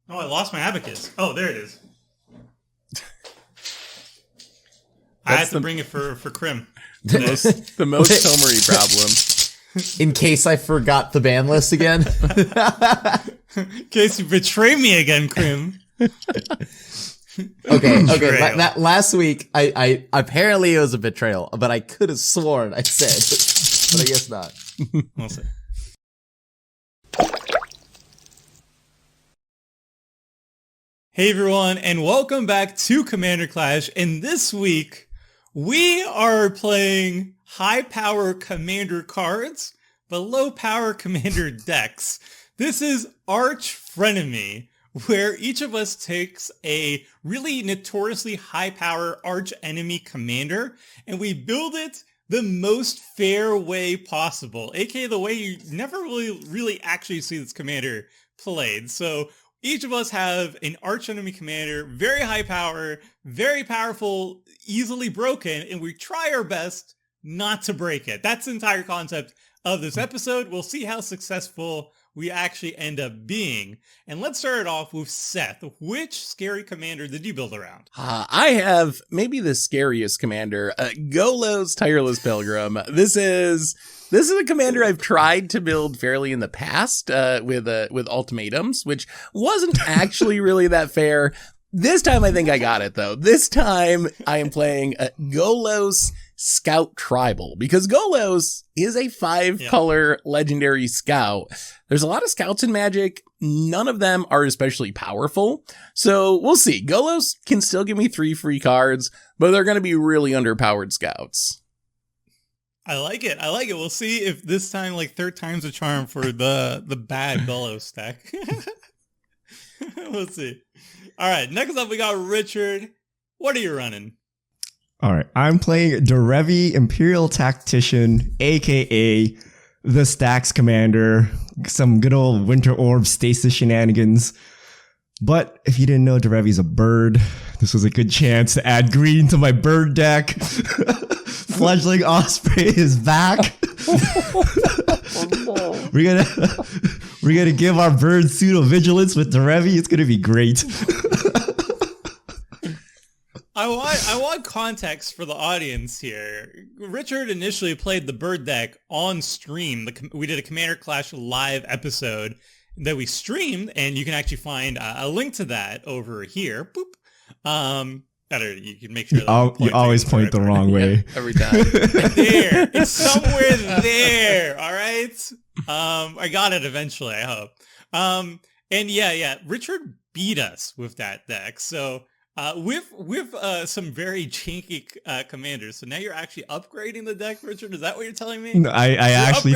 Oh, I lost my abacus. Oh, there it is. I had to bring it for Krim. The most Tomery problem. In case I forgot the ban list again. In case you betray me again, Krim. Okay. Last week, I apparently it was a betrayal, but I could have sworn I said, but I guess not. We'll see. Hey everyone, and welcome back to Commander Clash. And this week, we are playing high power commander cards, but low power commander decks. This is Arch-frenemy, where each of us takes a really notoriously high power arch-enemy commander, and we build it the most fair way possible, aka the way you never really actually see this commander played. So each of us have an arch-enemy commander, very high power, very powerful, easily broken, and we try our best not to break it. That's the entire concept of this episode. We'll see how successful we actually end up being. And let's start it off with Seth. Which scary commander did you build around? I have maybe the scariest commander, Golos Tireless Pilgrim. This is a commander I've tried to build fairly in the past with ultimatums, which wasn't actually really that fair. This time I think I got it though. This time I am playing Golos Scout Tribal, because Golos is a 5-color legendary scout. There's a lot of scouts in Magic. None of them are especially powerful. So we'll see. Golos can still give me 3 free cards, but they're going to be really underpowered scouts. I like it. We'll see if this time, like, third time's a charm for the bad Golos deck. We'll see. All right, next up we got Richard. What are you running? All right, I'm playing Derevi Imperial Tactician, aka the Stacks Commander. Some good old Winter Orb stasis shenanigans. But if you didn't know Derevi's a bird, this was a good chance to add green to my bird deck. Fledgling Osprey is back. We're gonna give our bird pseudo vigilance with Derevi. It's gonna be great. I want context for the audience here. Richard initially played the bird deck on stream. We did a Commander Clash live episode that we streamed, and you can actually find a link to that over here. Boop. You can make sure that you always point the wrong way. Every time. There. It's somewhere there. All right. I got it eventually, I hope. And yeah. Richard beat us with that deck. So with some very janky commanders. So now you're actually upgrading the deck, Richard? Is that what you're telling me? No, I actually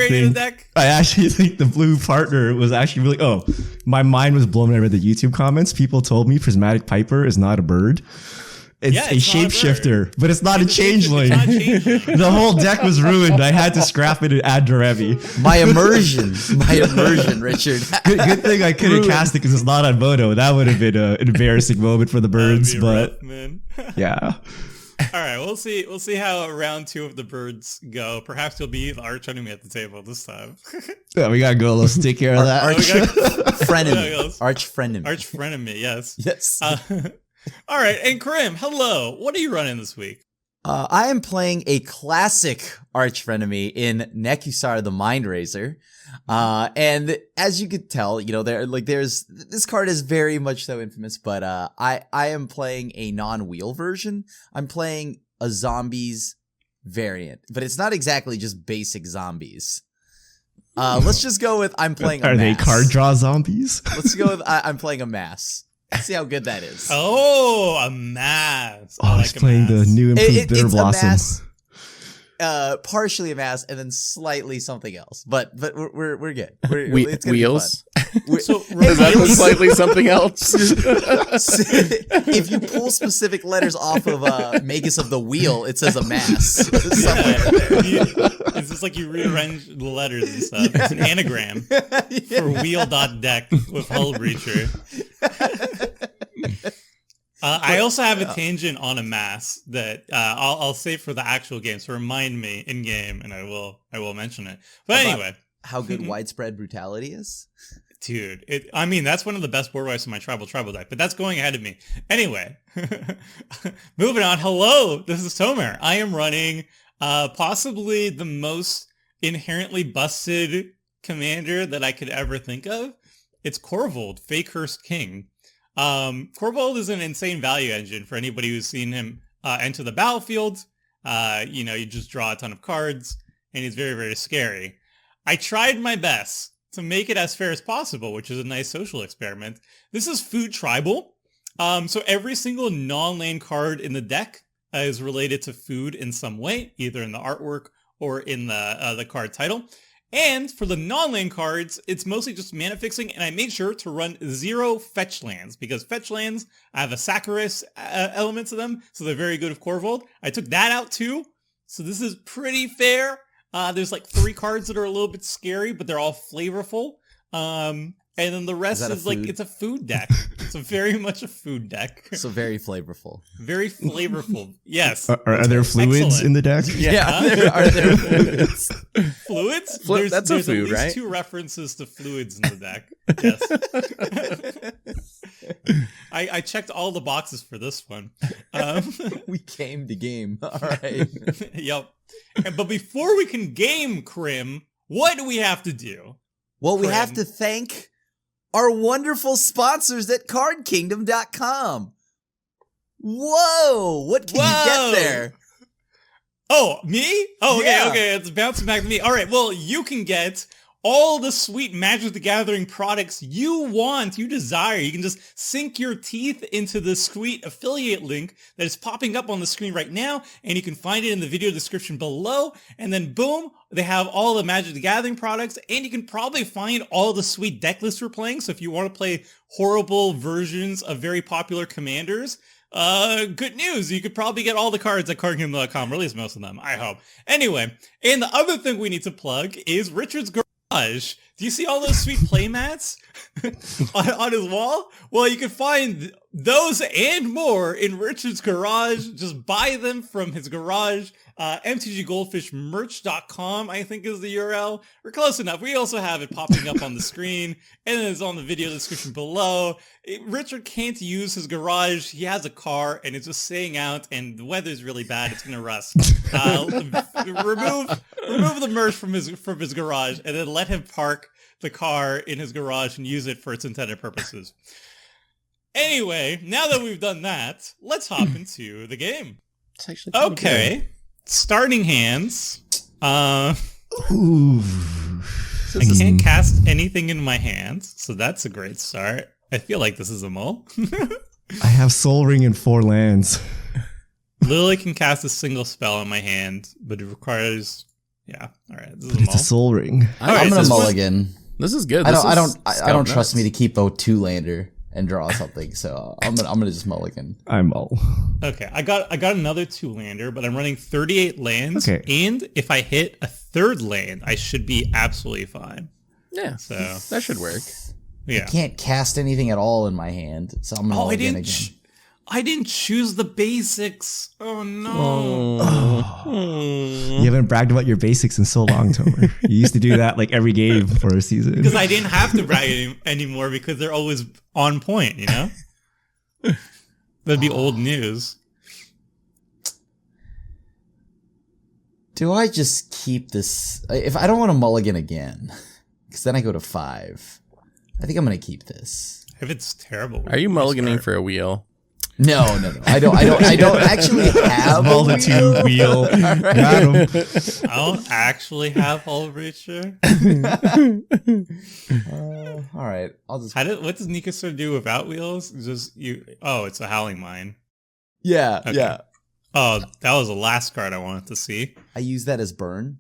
think the blue partner was actually really... my mind was blown when I read the YouTube comments. People told me Prismatic Piper is not a bird. It's a shapeshifter, but it's not a changeling. The whole deck was ruined. I had to scrap it and add Derevi. My immersion, Richard. Good thing I couldn't cast it because it's not on Moto. That would have been an embarrassing moment for the birds, but rough, man. Yeah. All right, we'll see how round 2 of the birds go. Perhaps you'll be the arch-enemy at the table this time. Yeah, we got Golos to take care of that. Arch-frenemy. Arch-frenemy, yes. Yes. All right, and Krim, hello. What are you running this week? I am playing a classic Archfrienemy in Nekusar the Mindrazor. And as you could tell, this card is very much so infamous, but I am playing a non-wheel version. I'm playing a zombies variant, but it's not exactly just basic zombies. Let's just go with I'm playing a mass. Are they card draw zombies? Let's go with I'm playing a mass. See how good that is. Oh, a mass. I was playing the new improved Bitter Blossom. It's a mass, partially a mass, and then slightly something else. But we're good. It's gonna Wheels? Be fun. So is that slightly something else? If you pull specific letters off of Magus of the Wheel, it says a mass. It's just like you rearrange the letters and stuff. It's an anagram for wheel.deck with Hull Breacher. I also have a tangent on a mass that I'll save for the actual game. So remind me in game, and I will mention it. But anyway, how good widespread brutality is. Dude, I mean, that's one of the best board wipes in my tribal deck, but that's going ahead of me. Anyway, moving on. Hello, this is Tomer. I am running possibly the most inherently busted commander that I could ever think of. It's Korvold, Fake Cursed King. Korvold is an insane value engine for anybody who's seen him enter the battlefield. You just draw a ton of cards, and he's very, very scary. I tried my best to make it as fair as possible, which is a nice social experiment. This is food tribal. So every single non-land card in the deck is related to food in some way, either in the artwork or in the card title. And for the non-land cards, it's mostly just mana fixing, and I made sure to run 0 fetch lands, because fetch lands have a Saccharus element to them, so they're very good with Korvold. I took that out too, so this is pretty fair. There's like 3 cards that are a little bit scary, but they're all flavorful. And then the rest is like, it's a food deck. It's very much a food deck. So very flavorful. Very flavorful. Yes. Are there fluids excellent in the deck? Yeah. Are there fluids? Fluids? That's a food, at least right? 2 references to fluids in the deck. Yes. I checked all the boxes for this one. We came to game. All right. Yep. But before we can game Krim, what do we have to do? Well, we Krim. have to thank our wonderful sponsors at cardkingdom.com. Whoa! What can you get there? Oh, me? Oh, okay, Yeah. okay. It's bouncing back to me. All right, well, you can get all the sweet Magic the Gathering products you want, you desire. You can just sink your teeth into the sweet affiliate link that is popping up on the screen right now, and you can find it in the video description below. And then boom, they have all the Magic the Gathering products, and you can probably find all the sweet deck lists we're playing. So if you want to play horrible versions of very popular commanders, good news. You could probably get all the cards at cardkingdom.com, or at least most of them, I hope. Anyway, and the other thing we need to plug is Richard's Garage. Do you see all those sweet playmats on his wall? Well, you can find those and more in Richard's Garage. Just buy them from his garage. mtggoldfishmerch.com, I think is the URL. We're close enough. We also have it popping up on the screen, and it's on the video description below. Richard can't use his garage. He has a car, and it's just staying out, and the weather's really bad. It's gonna rust. Remove the merch from his garage, and then let him park the car in his garage and use it for its intended purposes. Anyway, now that we've done that, let's hop into the game. It's actually pretty Okay. good. Starting hands. Ooh. I can't cast anything in my hands, so that's a great start. I feel like this is a mull. I have Soul Ring and 4 lands. Lily can cast a single spell in my hand, but it requires... Yeah, all right. This is But a it's a mull. Soul Ring. I'm Alright, gonna so mulligan. This is good. I This don't is I don't trust nuts. me to keep a 2-lander and draw something, so I'm gonna just mulligan. I'm all. Okay, I got another 2-lander, but I'm running 38 lands, Okay. and if I hit a 3rd land, I should be absolutely fine. Yeah, So, that should work. yeah. Can't cast anything at all in my hand, so I'm gonna Oh, mulligan again. I didn't choose the basics. Oh no. You haven't bragged about your basics in so long, Tomer. You used to do that like every game for a season. Because I didn't have to brag anymore because they're always on point, you know? That'd be old news. Do I just keep this? If I don't want to mulligan again, because then I go to 5. I think I'm gonna keep this. If it's terrible. Are you mulliganing restart. for a wheel? No. I don't actually have a Multitude wheel. Alright. Got him. I don't actually have Hull Breacher. All right, I'll just. What does Nekusar do without wheels? It's a Howling Mine. Yeah, Okay. yeah. Oh, that was the last card I wanted to see. I use that as burn.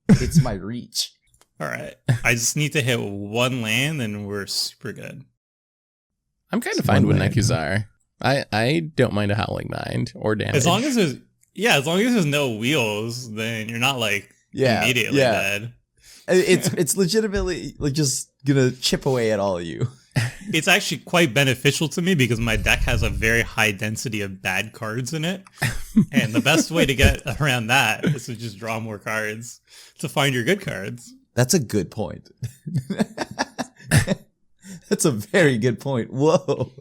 It's my reach. All right. I just need to hit 1 land and we're super good. I'm kind of It's fine with one land. Nekusar. I don't mind a Howling Mind or damage. As long as there's no wheels, then you're not like Yeah, immediately yeah. dead. It's legitimately like just gonna chip away at all of you. It's actually quite beneficial to me because my deck has a very high density of bad cards in it. And the best way to get around that is to just draw more cards to find your good cards. That's a good point. That's a very good point. Whoa.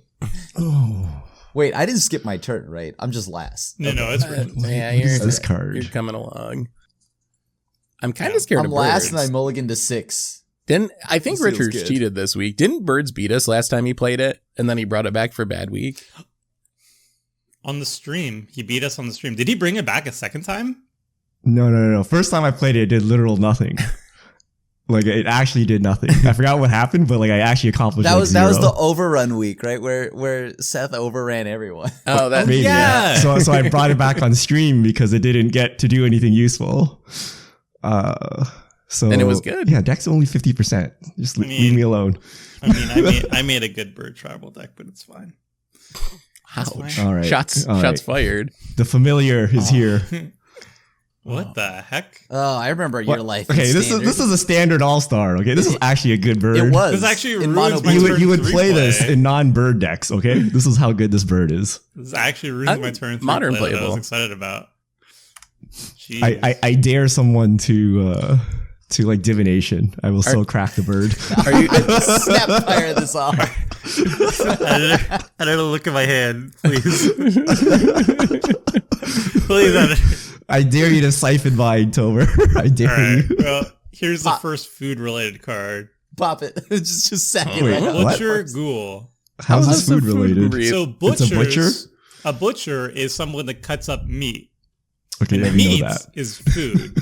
Oh, Wait, I didn't skip my turn, right? I'm just last. No, it's Yeah, what is you're, this card? you're coming along. I'm kind of scared I'm of last birds. and I mulligan to 6. I think This feels Richards good. cheated this week. Didn't Birds beat us last time he played it? And then he brought it back for bad week? on the stream. He beat us on the stream. Did he bring it back a second time? No. First time I played it did literal nothing. Like, it actually did nothing. I forgot what happened, but like I actually accomplished That like, was zero. the overrun week, right? Where Seth overran everyone. Oh, that Maybe, yeah. So I brought it back on stream because it didn't get to do anything useful. So And it was good. Yeah, deck's only 50%. Just leave me alone. I made a good bird tribal deck, but it's fine. Ouch. All right. Shots All right. fired. The familiar is here. What the heck? Oh, I remember your life. Okay, this is a standard all-star. Okay, this is actually a good bird. It was. This actually in ruins mono my blue. turn You would three play this play. in non-bird decks. Okay, this is how good this bird is. This actually ruins my turn. Modern play that I playable. was excited about. Jeez. I dare someone to like divination. I will so crack the bird. Are you? Snap fire this off. I don't know. Look at my hand, please. Please. I dare you to siphon mine, Tomer. I dare All right. you. Well, here's the first food-related card. Pop it. just sack it Wait, right what? out. Butcher Ghoul. How's this the food related? real? So It's a butchers, butcher? a butcher is someone that cuts up meat. Okay, And yeah, we meat know that. is food.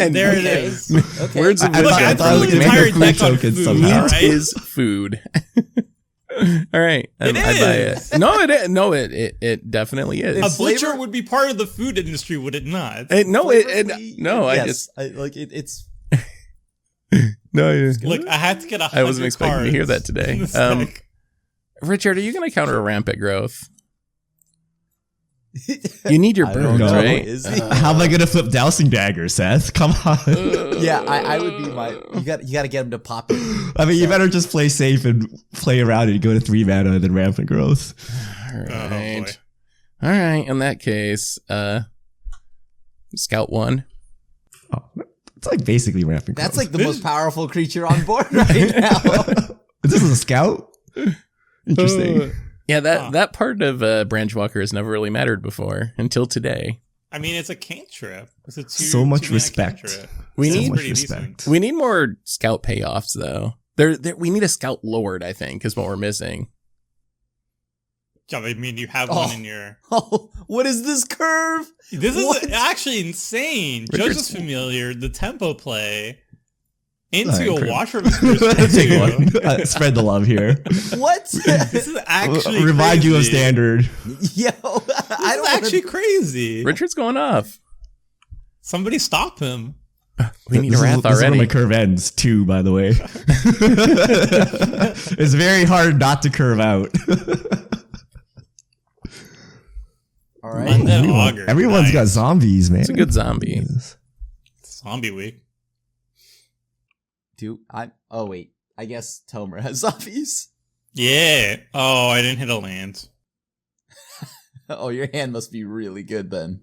And There it okay. is. Okay. Words of I Look, thought- I I thought threw it the was entire food deck on token food. somehow. Meat Right? is food. All right, It I buy is. it. No, it definitely is. A Flavor- butcher would be part of the food industry, would it not? No, Yes, it's Look, I had to get 100 I wasn't expecting to hear that today. in this deck. Richard, are you going to counter a rampant growth? You need your I don't birds, know. right? Is he? How am I gonna flip dousing dagger, Seth? Come on. Yeah, I would be my. You got to get him to pop it. I mean, you better just play safe and play around and go to 3 mana and then rampant growth. All boy. right. All right. In that case, Scout 1. Oh, it's like basically rampant growth. That's like the most powerful creature on board right now. This is a scout? Interesting. Yeah, that part of Branchwalker has never really mattered before until today. I mean, it's a cantrip. It's a So much 2-mana respect. cantrip. We It's need pretty respect. decent. We need more Scout payoffs, though. We need a Scout Lord, I think, is what we're missing. Yeah, I mean, you have one in your... Oh, what is this curve? This is What? actually insane. Richard's- Judge's Familiar, the tempo play, into Alright, a Krim. Watcher of Spirits Take too. one. Spread the love here. What? This is actually Remind you of crazy. standard. Yo, This I is don't actually crazy. Richard's going off. Somebody stop him. We need This a is- Wrath this is one of my already. curve ends too, by the way. It's very hard not to curve out. All right. Undead Augur. Everyone's Nice. got zombies, man. It's a good zombie. Zombie week. Oh wait, I guess Tomer has zombies. Yeah. Oh, I didn't hit a land. Oh, your hand must be really good then.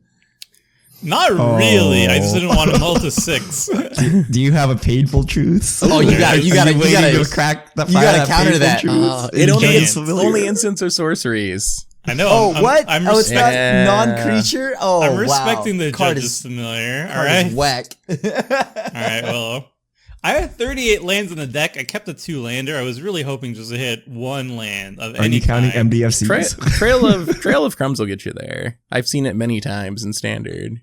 Not Oh. really. I just didn't want to mull to 6. Do you have a painful truth? Oh, you got it. You got Are it. You waiting got to it. crack that You gotta fire counter painful that. truth? It only can't. is only instants or sorceries. I know. Oh, what? I'm Oh, it's not Yeah. non-creature. Oh, I'm wow. respecting the Card Judge's is Familiar. All card right. is whack. All right, well, I had 38 lands in the deck. I kept a 2-lander. I was really hoping just to hit 1 land of Are any you counting kind. MDFCs? Trail of Crumbs will get you there. I've seen it many times in Standard.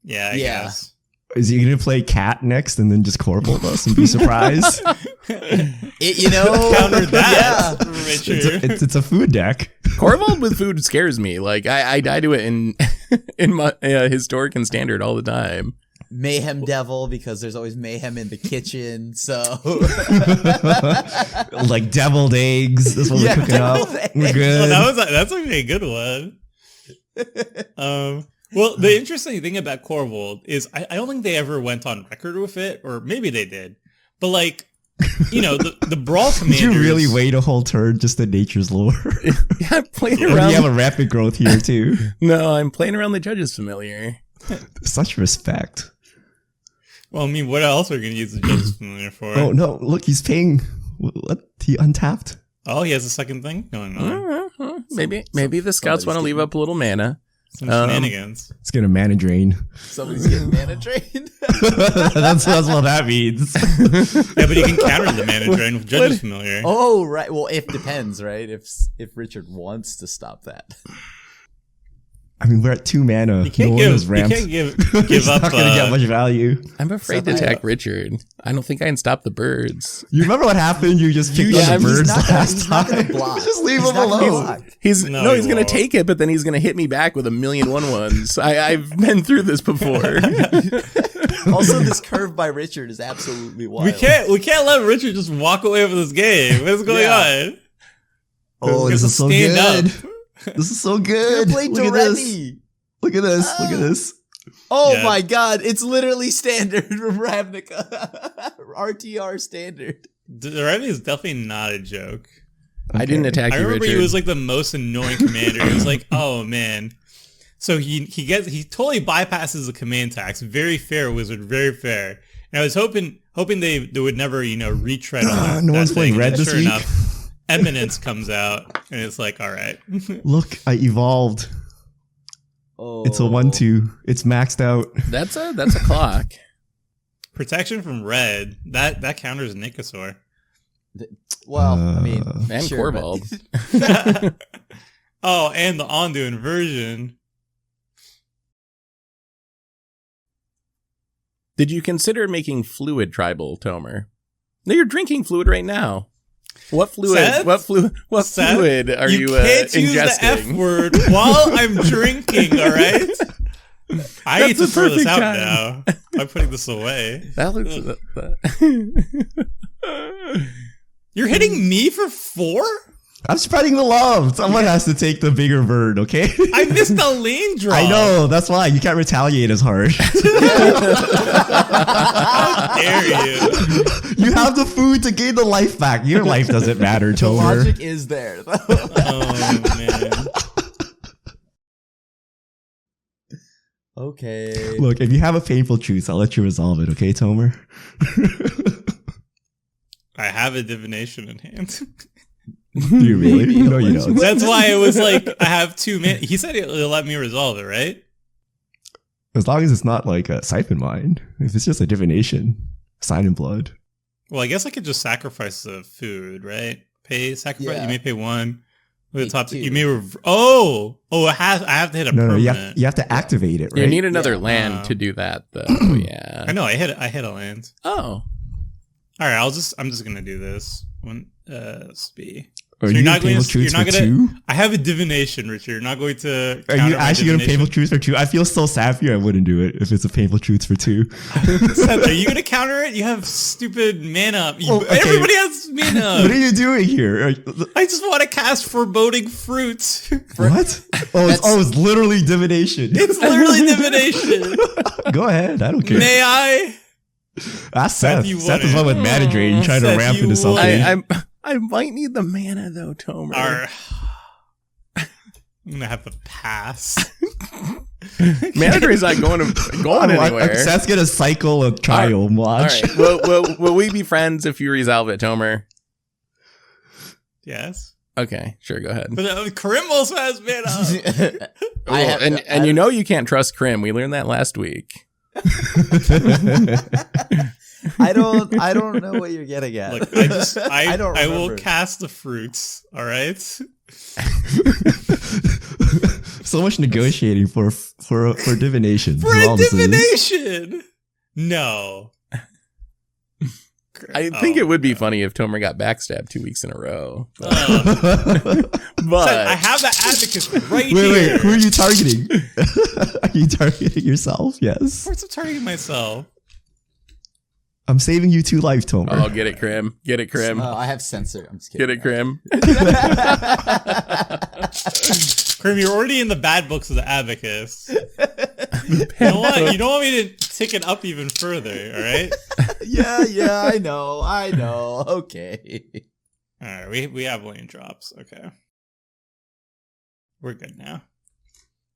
Yeah, I Yeah. guess. Is he going to play cat next and then just Korvold us and be surprised? You know, Countered that, Yeah. Richard. It's a food deck. Korvold with food scares me. Like I die to it in in my historic and standard all the time. Mayhem Devil, because there's always mayhem in the kitchen. So Like deviled eggs. That's what Yeah, we're cooking up. deviled eggs. We're Well, good. that's actually a good one. Well, the interesting thing about Korvold is I don't think they ever went on record with it, or maybe they did. But like, you know, the Brawl Did Commanders... you really wait a whole turn just to nature's lore? Yeah, I'm playing Or do around. you have a rapid growth here too? No, I'm playing around the Judge's Familiar. Such respect. Well, I mean, what else are we going to use the Judge's Familiar for? Oh no! Look, he's paying. What? He untapped. Oh, he has a second thing going on. Maybe the scouts want to leave up a little mana. Some shenanigans. It's gonna mana drain. Somebody's getting mana drained. that's what that means. Yeah, but he can counter the mana drain with Judge's Familiar. Oh, right. Well, it depends, right? If Richard wants to stop that. I mean, we're at 2 mana. You can't no give, one is ramped. you can't give He's up. not gonna get much value. I'm afraid to attack Richard. I don't think I can stop the birds. You remember what happened? You just picked Yeah, on the he's birds He's last not going time. to block. Just leave He's him not gonna alone. block. He's No, no, he he's going won't. to take it, but then he's going to hit me back with 1,000,000 I've been through this before. Also, this curve by Richard is absolutely wild. We can't let Richard just walk away from this game. What's going on? Oh, He this has is to so stand good. up. This is so good. Play Look at this. Derevi. Look at this. Look at this. Oh Yeah. my god, it's literally standard from Ravnica. RTR standard. Derevi is definitely not a joke. I didn't attack I you, remember Richard. he was like the most annoying commander. He was like, oh man. So he totally bypasses the command tax. Very fair, wizard. Very fair. And I was hoping they would never, retread on that. No one's that playing thing. red And this sure week? enough, Eminence comes out, and it's like, all right. Look, I evolved. Oh. It's a 1/2. It's maxed out. That's a clock. Protection from red. That counters Nekusar. Well, I mean, And sure, Korvold. Oh, and the Ondu inversion. Did you consider making fluid tribal, Tomer? No, you're drinking fluid right now. What fluid? Seth? What Seth, fluid are you can't use ingesting? the F word while I'm drinking, all right? I need That's to the throw this perfect out time. now. I'm putting this away. That looks. You're hitting me for 4? I'm spreading the love. Someone has to take the bigger bird, okay? I missed the lane draw. I know. That's why you can't retaliate as hard. How dare you? You have the food to gain the life back. Your life doesn't matter, the Tomer. logic is there. Oh, man. Okay. Look, if you have a painful truth, I'll let you resolve it, okay, Tomer? I have a divination in hand. Do you really? No, you don't. That's why it was like, I have 2 minutes. He said he'll let me resolve it, right? As long as it's not like a siphon mine. If it's just a divination, sign in blood. Well, I guess I could just sacrifice the food, right? Sacrifice. Yeah. You may pay 1. With the top, 2. you may. I have to hit a No, permanent. you have to activate it, right? You need another Yeah. land to do that, though. Yeah. I know. I hit a land. Oh. All right. I'm just gonna do this. Let's be. Are So you you're not gonna going painful to. You're truths not for going 2? to. I have a divination, Richard. You're not going to. Are counter you my actually going to divination. painful truths for 2? I feel so sad for you. I wouldn't do it if it's a painful truths for 2. Seth, are you going to counter it? You have stupid mana. Well, okay. Everybody has mana. What are you doing here? I just want to cast foreboding fruit. What? It's literally divination. It's literally divination. Go ahead. I don't care. May I? Ask Seth. you Seth is wouldn't. one with mana drain. You trying to Seth, ramp you into something. I might need the mana though, Tomer. I'm gonna have to pass. Mana drain's not going anywhere. Seth's gonna cycle a trial. All Watch. right. Will we be friends if you resolve it, Tomer? Yes, Okay, sure. Go ahead. but Krim also has mana. And you know you can't trust Krim. We learned that last week. I don't know what you're getting at. Look, I will remember. cast the fruits. All right. So much negotiating for divination. For a Promises. divination. No. I think it would be funny if Tomer got backstabbed 2 weeks in a row. But But I have the advocates right Wait, here. who are you targeting? Are you targeting yourself? Yes. Of course, I'm targeting myself. I'm saving you 2 life, Tomer. oh, get it, Krim. Get it, Krim. I have censor. I'm just kidding. Get it, Krim. Krim, you're already in the bad books of the abacus. You know what? You don't want me to tick it up even further, all right? Yeah, I know. Okay. All right, we have lane drops. Okay. We're good now.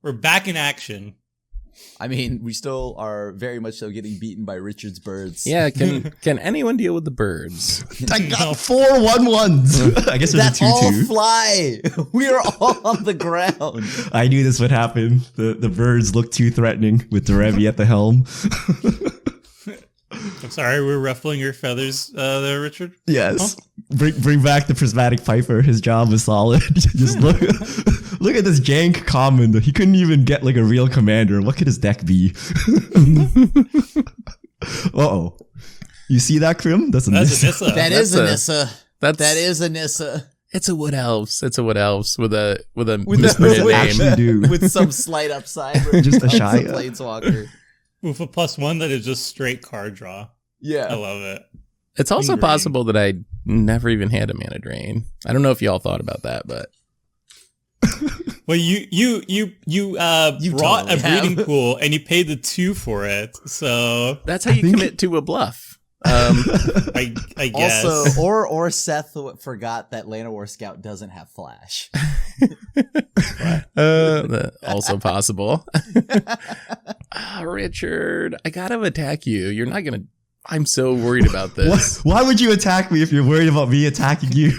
We're back in action. I mean, we still are very much so getting beaten by Richard's birds. Yeah, can anyone deal with the birds? I got 4 1-1s. I guess there's That a 2-2. all fly. We are all on the ground. I knew this would happen. The birds look too threatening with Derevi at the helm. I'm sorry, we're ruffling your feathers there, Richard. Yes. Bring back the prismatic piper. His job was solid. Just look at this jank common. He couldn't even get like a real commander. What could his deck be? Uh-oh. You see that, Krim? That's a Nissa. That is a Nissa. That is a Nissa. It's a wood elves. It's a wood elves with a missprinted name. Actually do. With some slight upside. Just a shy planeswalker. With a +1 that is just straight card draw. Yeah. I love it. It's also Green. possible that I never even had a mana drain. I don't know if y'all thought about that, but Well, you brought totally a breeding have. pool and you paid the 2 for it, so that's how you commit to a bluff. I guess. Also, or Seth forgot that Land of War Scout doesn't have flash. Also possible. Richard, I gotta attack you. You're not gonna. I'm so worried about this. Why would you attack me if you're worried about me attacking you?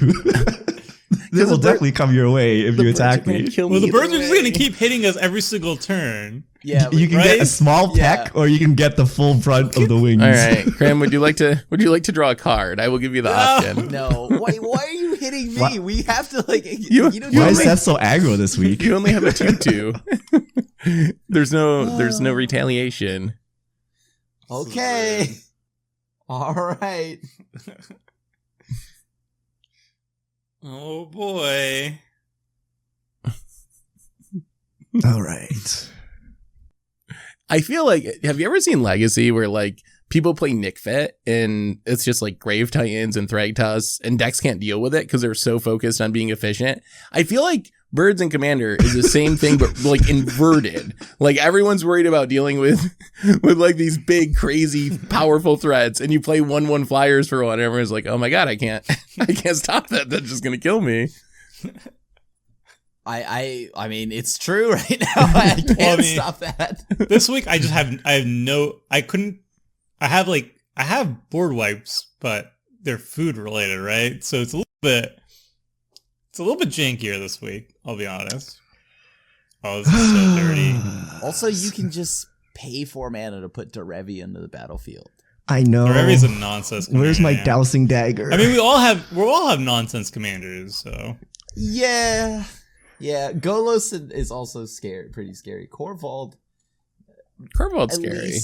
This will definitely come your way if you attack me. Well, the birds are just going to keep hitting us every single turn. Yeah, You can get a small peck, or you can get the full brunt of the wings. All right, Krim, would you like to draw a card? I will give you the option. No, why are you hitting me? What? We have to like. You Why is Seth so aggro this week? You only have a 2/2. There's no retaliation. Okay. All right. Oh boy. All right. I feel like, have you ever seen Legacy where like people play Nick Fit and it's just like Grave Titans and Thragtusk and decks can't deal with it because they're so focused on being efficient? I feel like Birds and Commander is the same thing but like inverted. Like everyone's worried about dealing with like these big, crazy, powerful threats, and you play 1/1 flyers for one, and everyone's like, oh my god, I can't stop that. That's just gonna kill me. I mean, it's true right now. I can't stop that. This week I have board wipes, but they're food related, right? So it's a little bit jankier this week, I'll be honest. Oh, this is so dirty. Also, you can just pay 4 mana to put Derevi into the battlefield. I know. Derevi's a nonsense commander. Where's my man. dowsing dagger? I mean, we all have nonsense commanders, so. Yeah. Golos is also pretty scary. Korvold's scary.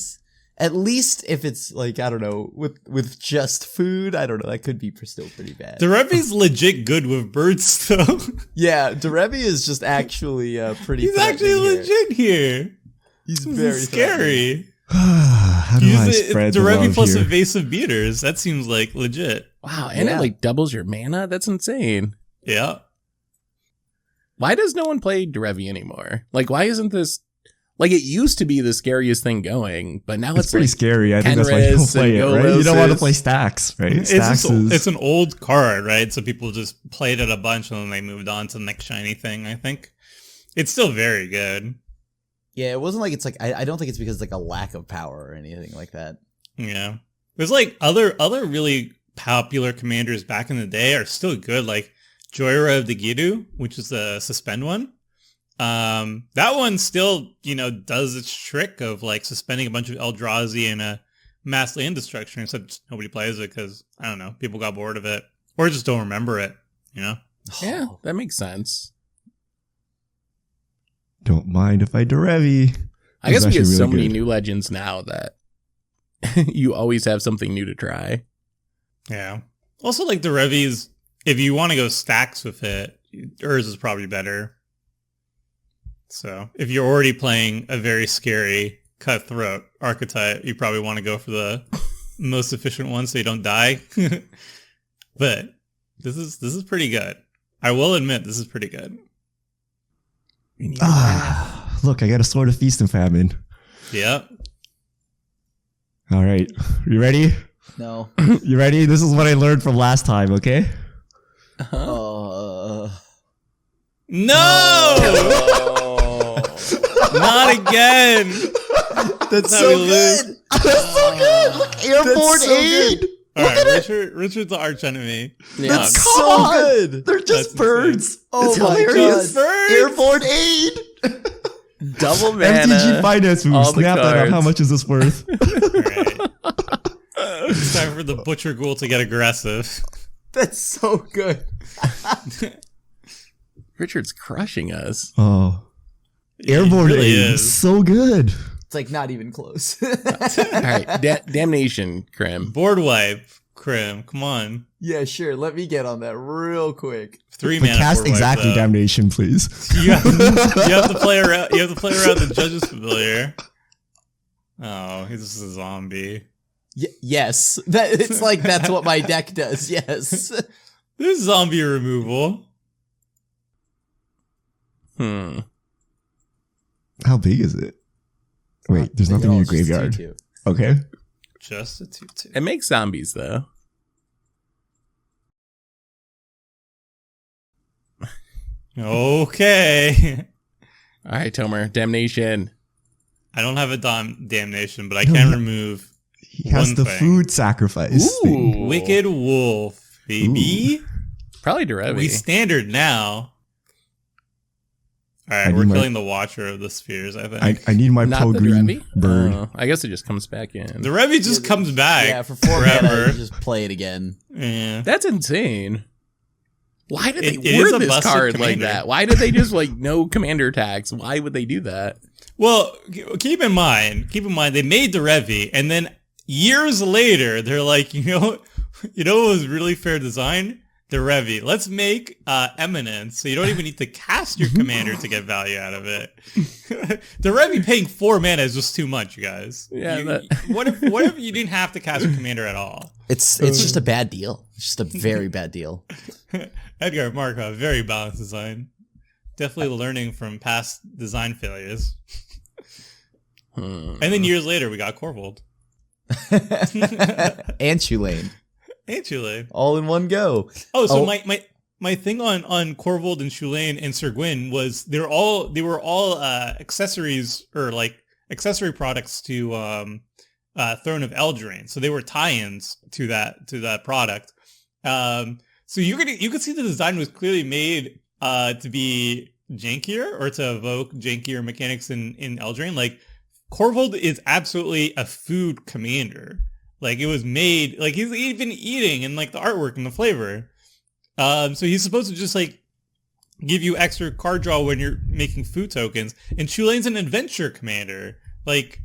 At least if it's like, I don't know, with just food, I don't know, that could be still pretty bad. Derevi's legit good with birds, though. Yeah, Derevi is just actually pretty. He's actually legit here. He's This very is scary. How do I spread the Derevi love plus here? evasive beaters. That seems like legit. Wow, and it like doubles your mana? That's insane. Yeah. Why does no one play Derevi anymore? Like, why isn't this... Like, it used to be the scariest thing going, but now It's pretty like scary. I think that's why people play it, right? You don't want to play stacks, right? It's an old card, right? So people just played it a bunch and then they moved on to the next shiny thing, I think. It's still very good. Yeah, it wasn't like it's like... I don't think it's because like a lack of power or anything like that. Yeah. There's like other really popular commanders back in the day are still good, like Joyra of the Gidu, which is the suspend one. That one still, does its trick of like suspending a bunch of Eldrazi and a mass land destruction, except nobody plays it because, I don't know, people got bored of it or just don't remember it, Yeah, that makes sense. Don't mind if I Derevi. I guess we have really so many good. new legends now that you always have something new to try. Yeah. Also, like Derevi's, if you want to go stacks with it, Urz is probably better. So if you're already playing a very scary cutthroat archetype, you probably want to go for the most efficient one so you don't die. But this is pretty good. I will admit this is pretty good. Look, I got a Sword of Feast and Famine. Yep. All right. You ready? No. You ready? This is what I learned from last time, okay? No! Not again! That's how so we lose. good. That's so good. Look, airborne so aid. good. All right, Richard's the arch-enemy. Yeah. That's Come so on. good. They're just That's birds. Oh It's my hilarious. God. Birds. Airborne aid. Double mana. MTG finance move. all the Snap that up. How cards. much is this worth? All right. It's time for the butcher ghoul to get aggressive. That's so good. Richard's crushing us. Oh, airborne really aid. is. So good. It's like not even close. All right, damnation, Krim. Board wipe, Krim. Come on. Yeah, sure. Let me get on that real quick. 3 But mana. cast board wipe, exactly though. damnation, please. You have to play around. You have to play around the judge's familiar. Oh, he's just a zombie. Yes. It's like that's what my deck does. Yes. There's zombie removal. How big is it? Wait, there's nothing in your graveyard. Okay. Just a 2/2. It makes zombies though. Okay. All right, Tomer, damnation. I don't have a damnation, but I can remove He has one the thing. food sacrifice thing. Wicked Wolf, baby. Probably Derevi. We standard now. All right, I we're need my- killing the Watcher of the Spheres, I think. I need my Not Pearl the Green Derevi? bird. Oh, I guess it just comes back in. The Revi just comes back. Yeah, for 4 forever. mana, you just play it again. Yeah. That's insane. Why did It they is word a this busted card like commander. that? Why did they just like no commander attacks? Why would they do that? Well, keep in mind, they made the Revi, and then years later, they're like, you know what was really fair design? The Revi. Let's make Eminence, so you don't even need to cast your commander to get value out of it. The Revi paying 4 mana is just too much, you guys. Yeah, What if you didn't have to cast your commander at all? It's just a bad deal. It's just a very bad deal. Edgar Markov, very balanced design. Definitely learning from past design failures. And then years later, we got Korvold. And Tulane. And Chile. All in one go. Oh, so my thing on Korvold and Shulain and Sir Gwyn was they were all accessories or like accessory products to Throne of Eldraine. So they were tie-ins to that product. So you could see the design was clearly made to be jankier or to evoke jankier mechanics in Eldraine. Like Korvold is absolutely a food commander. Like it was made, like he's even eating and like the artwork and the flavor. So he's supposed to just like give you extra card draw when you're making food tokens. And Chulane's an adventure commander. Like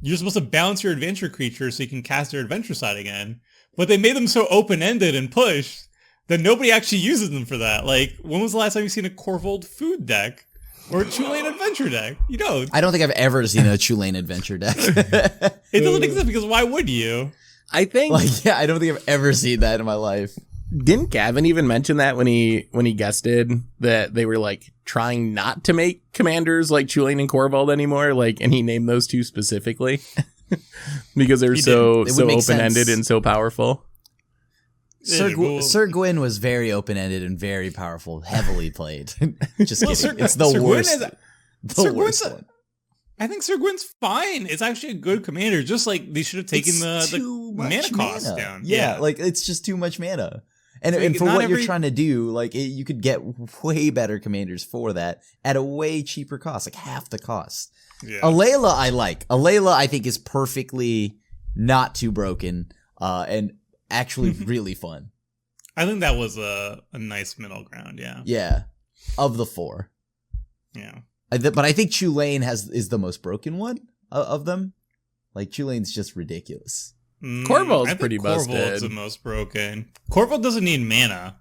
you're supposed to bounce your adventure creature so you can cast your adventure side again. But they made them so open-ended and pushed that nobody actually uses them for that. Like when was the last time you've seen a Korvold food deck? Or a Chulain adventure deck? You know. I don't think I've ever seen a Tulane adventure deck. It doesn't exist because why would you? I think I don't think I've ever seen that in my life. didn't Gavin even mention that when he guested that they were like trying not to make commanders like Chulain and Korvold anymore, like, and he named those two specifically because they're so open-ended and so powerful. Sir Gwyn was very open-ended and very powerful, heavily played. Just Well, kidding. It's the worst. Sir Gwyn's Worst one. I think Sir Gwyn's fine. It's actually a good commander. Just like they should have taken the mana cost down. Yeah, like it's just too much mana. And, Like, and for not what you're every- trying to do, like you could get way better commanders for that at a way cheaper cost, like half the cost. Yeah. Alayla I like. Alayla I think is perfectly not too broken and actually really fun. I think that was a nice middle ground. Yeah. Yeah, of the four. Yeah. But I think Chulain is the most broken one of them. Like Chulain's just ridiculous. Korvold's I think pretty Korvold's busted. the most broken. Korvold doesn't need mana.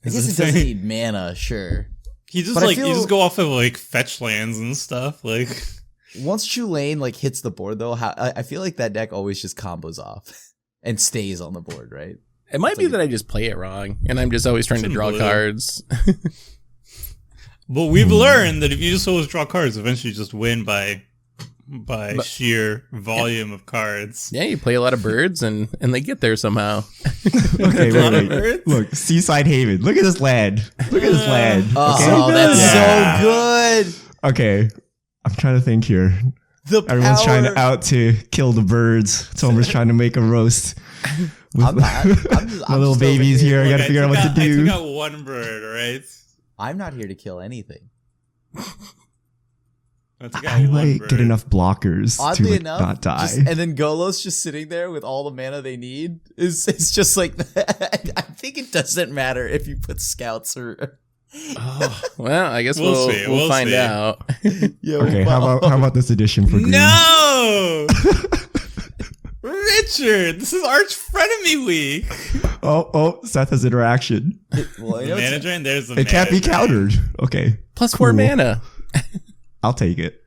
I guess it doesn't need mana, sure. He just But I like feel- you just go off of like fetch lands and stuff. Like Once Chulain like hits the board though, I feel like that deck always just combos off and stays on the board, right? It might be that I just play it wrong and I'm just always trying to It's in draw blue. cards. But we've learned that if you just always draw cards, eventually you just win by sheer volume of cards. Yeah, you play a lot of birds and they get there somehow. Okay, A lot of wait. birds? Look, Seaside Haven. Look at this land. Look at this land. Oh, Okay? that's Yeah. so good. Okay, I'm trying to think here. Everyone's trying to kill the birds. Tomer's trying to make a roast. I'm My little just babies over here. I gotta figure out what to do. I took out one bird, right? I'm not here to kill anything. I might get enough blockers Oddly to enough, not die. and then Golos just sitting there with all the mana they need it's just like I think it doesn't matter if you put scouts or. Oh, well, I guess We'll see. we'll find out. Yeah, Okay, how about this edition for green? No, Richard, this is Arch-frenemy week. Oh, Seth has interaction. Well, The manager, and there's the It can't be manager. countered. Okay, Plus 4 mana. I'll take it.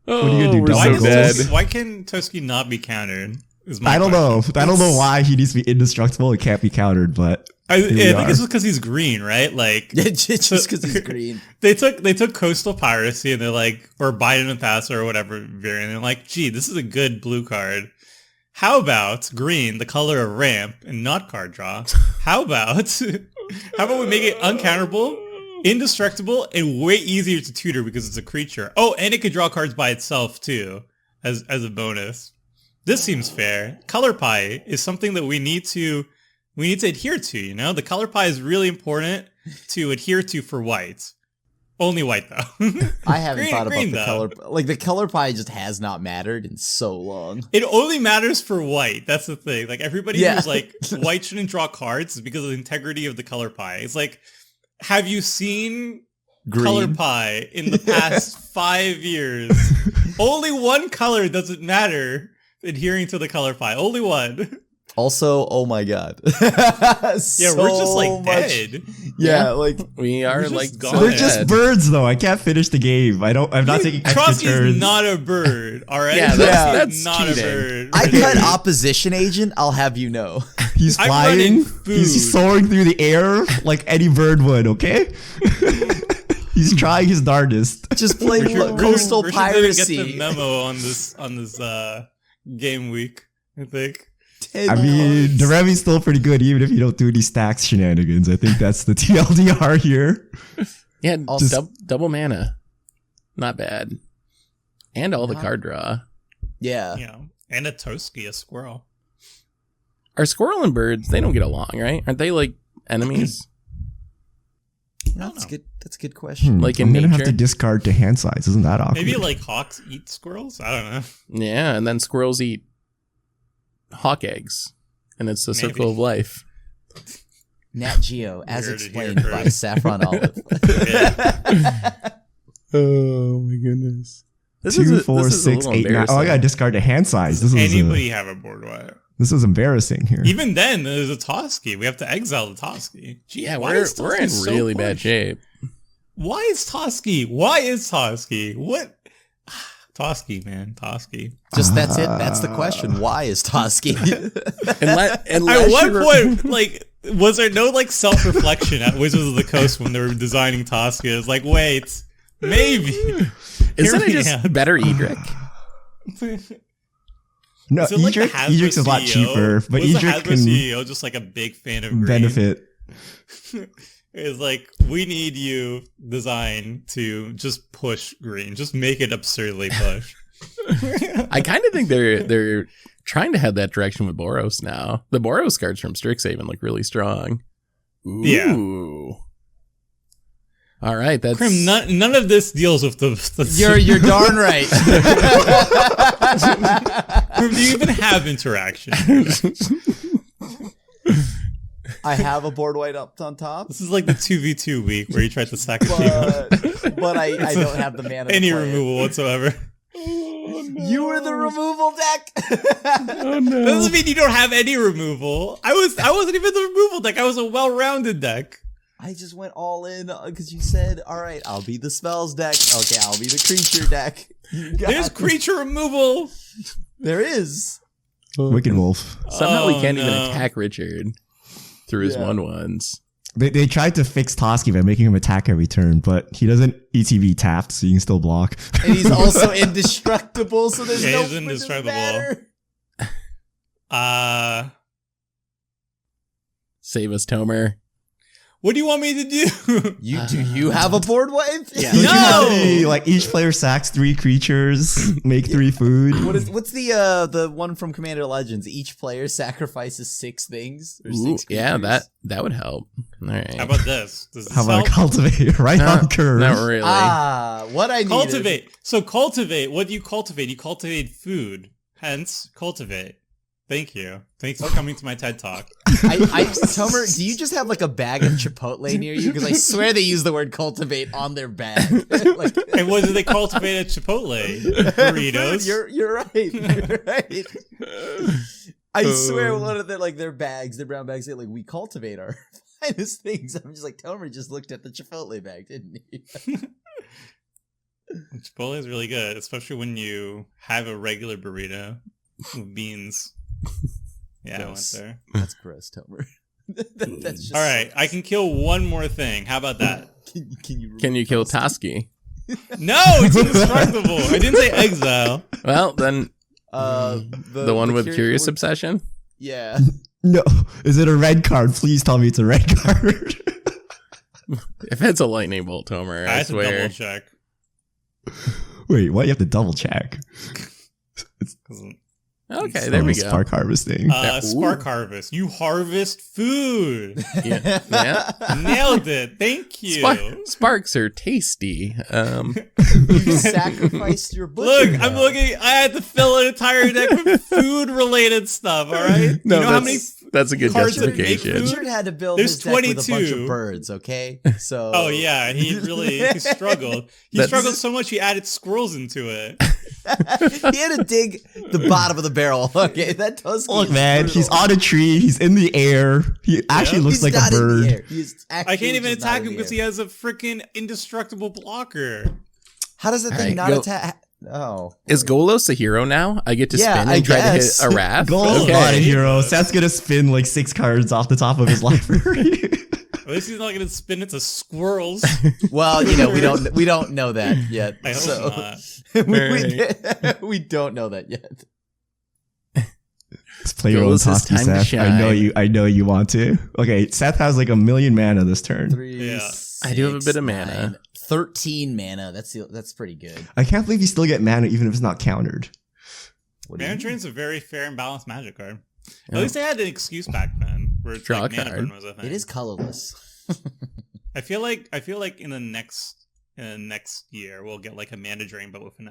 Oh, What are you gonna do, we're Why, so Dogs? bad. why can Toski not be countered? Is my I don't know. question. I don't know why he needs to be indestructible. It can't be countered, but I we think are. it's because he's green, right? Like just because he's green. they took coastal piracy and they're like, or Biden and Pass or whatever variant. And they're like, gee, this is a good blue card. How about green, the color of ramp, and not card draw? How about we make it uncounterable, indestructible, and way easier to tutor because it's a creature. Oh, and it could draw cards by itself too, as a bonus. This seems fair. Color pie is something that we need to adhere to, you know? The color pie is really important to adhere to for white. Only white though. I haven't thought about green, the though. color. Like the color pie just has not mattered in so long. It only matters for white. That's the thing. Like everybody Yeah. who's like white shouldn't draw cards is because of the integrity of the color pie. It's like, have you seen color Green. pie in the past 5 years? Only one color doesn't matter adhering to the color pie. Only one. Also, oh my god. Yeah, we're just like dead. Yeah, like We are just like gone. so they're bad. just birds, though. I can't finish the game. I'm not taking extra Trotsky's turns. not a bird, all right? Yeah, that's not cheating. a bird. I cut opposition agent. I'll have you know. He's I'm flying. running food. He's soaring through the air like any bird would. Okay. He's trying his darndest. Just playing Richard coastal didn't get the piracy. memo on this game week, I think. I mean, Derevi's still pretty good, even if you don't do any stacks shenanigans. I think that's the TLDR here. Yeah, Also- double mana. Not bad. And all the card draw. Yeah. You know, and a Toski, a squirrel. Are squirrel and birds, they don't get along, right? Aren't they like enemies? That's good. That's a good question. Like I'm in gonna have nature? to discard to hand size. Isn't that awkward? Maybe like hawks eat squirrels? I don't know. Yeah, and then squirrels eat hawk eggs. And it's the Maybe. circle of life. Nat Geo, as Heard it explained here by first. Saffron Olive. Oh my goodness. This 2, is 4, this is a 6, little 8, 9. Oh, I embarrassing. gotta discard to hand size. Anybody have a board wipe? This was embarrassing here. Even then, there's a Toski. We have to exile the Toski. Gee, Yeah, why we're is Toski in so really bad pushed? shape. Why is Toski? Why is Toski? What? Toski, man. Toski. Just that's it. That's the question. Why is Toski? Unless At what point, like, was there no, like, self-reflection at Wizards of the Coast when they were designing Toski? It was like, wait, maybe. Isn't Hear it me just out. better Edric? No, Is it like the Edric Hasbro is a lot CEO? cheaper, but Was the Edric Hasbro can CEO just like a big fan of green? benefit. It's like, we need you design to just push green. Just make it absurdly push. I kind of think they're trying to head that direction with Boros now. The Boros cards from Strixhaven look really strong. Ooh. Yeah. All right, that's Krim, none of this deals with the You're darn right. Krim, do you even have interaction? I have a board white up on top, This is like the 2v2 week where you tried to sack a team. but I don't have the mana. Any to play it. removal whatsoever. You were the removal deck. Oh no. Doesn't mean you don't have any removal. I wasn't even the removal deck. I was a well-rounded deck. I just went all in because you said, "All right, I'll be the spells deck. Okay, I'll be the creature deck." You got There's it. creature removal. There is. Wicked Wolf. Somehow we Oh, can't even no. attack Richard through his Yeah. 1/1s. They tried to fix Toski by making him attack every turn, but he doesn't ETB tapped, so you can still block. And he's also indestructible, so there's Yeah, no he's indestructible. matter. Save us, Tomer. What do you want me to do? Do you have a board wipe? Yeah. Don't you have No! the, like, each player sacks 3 creatures, make 3 food? What's the one from Commander Legends? Each player sacrifices 6 things. Or Ooh, 6 yeah, creatures? that would help. All right. How about this? Does this How about help? a cultivate? Right on curve. Not really. What I needed. Cultivate. So cultivate. What do you cultivate? You cultivate food. Hence, cultivate. Thank you. Thanks for coming to my TED Talk. Tomer, do you just have like a bag of Chipotle near you? Because I swear they use the word cultivate on their bag. Like, And what do they cultivate at Chipotle? Burritos. You're right. You're right. I swear one of their bags, their brown bags, say like we cultivate our finest things. I'm just like, Tomer just looked at the Chipotle bag, didn't he? Chipotle is really good, especially when you have a regular burrito with beans. Yeah, Gross. I went there. That's gross, Tomer. That's just All right, I can kill one more thing. How about that? Can you kill Toski? No, it's indestructible. I didn't say exile. Well, then the one with Curious Obsession? Yeah. No. Is it a red card? Please tell me it's a red card. If it's a lightning bolt, Tomer, I I have to double swear. check. Wait, what? You have to double check. Okay, there we go. Spark harvesting. Spark harvest. You harvest food. Yeah. Yeah. Nailed it. Thank you. Sparks are tasty. You sacrificed your butcher. Look, I'm looking. I had to fill an entire deck with food-related stuff. All right. No, you know how many? that's a good cards that make justification. food? Richard had to build There's his deck with a bunch 22. of birds. Okay, so Oh yeah, he struggled. He That's- struggled so much he added squirrels into it. he had to dig the bottom of the barrel. Okay, that does. Look, man, he's on a tree. He's in the air. He actually looks like a bird. I can't even attack him because he has a freaking indestructible blocker. How does that All thing right, not go- attack? Oh, Is Golos a hero now? I get to Yeah, spin I and try guess. to hit a wrath? Goal's Okay. not a hero. Seth's gonna spin like 6 cards off the top of his library. At least he's not going to spin it to squirrels. well, we don't know that yet. I hope so not. we don't know that yet. Let's play your own Golos, it's Toski, time to Seth. shine. I know you want to. Okay, Seth has like 1,000,000 mana this turn. 3, Yeah. I do have a bit of 9, mana. 13 mana. That's pretty good. I can't believe you still get mana even if it's not countered. What do you Mana mean? Drain's a very fair and balanced magic card. Yeah. At least they had an excuse back then, where it's Draw like a mana card. burn was a thing. It is colorless. I feel like in the next year we'll get like a mana drain, but with an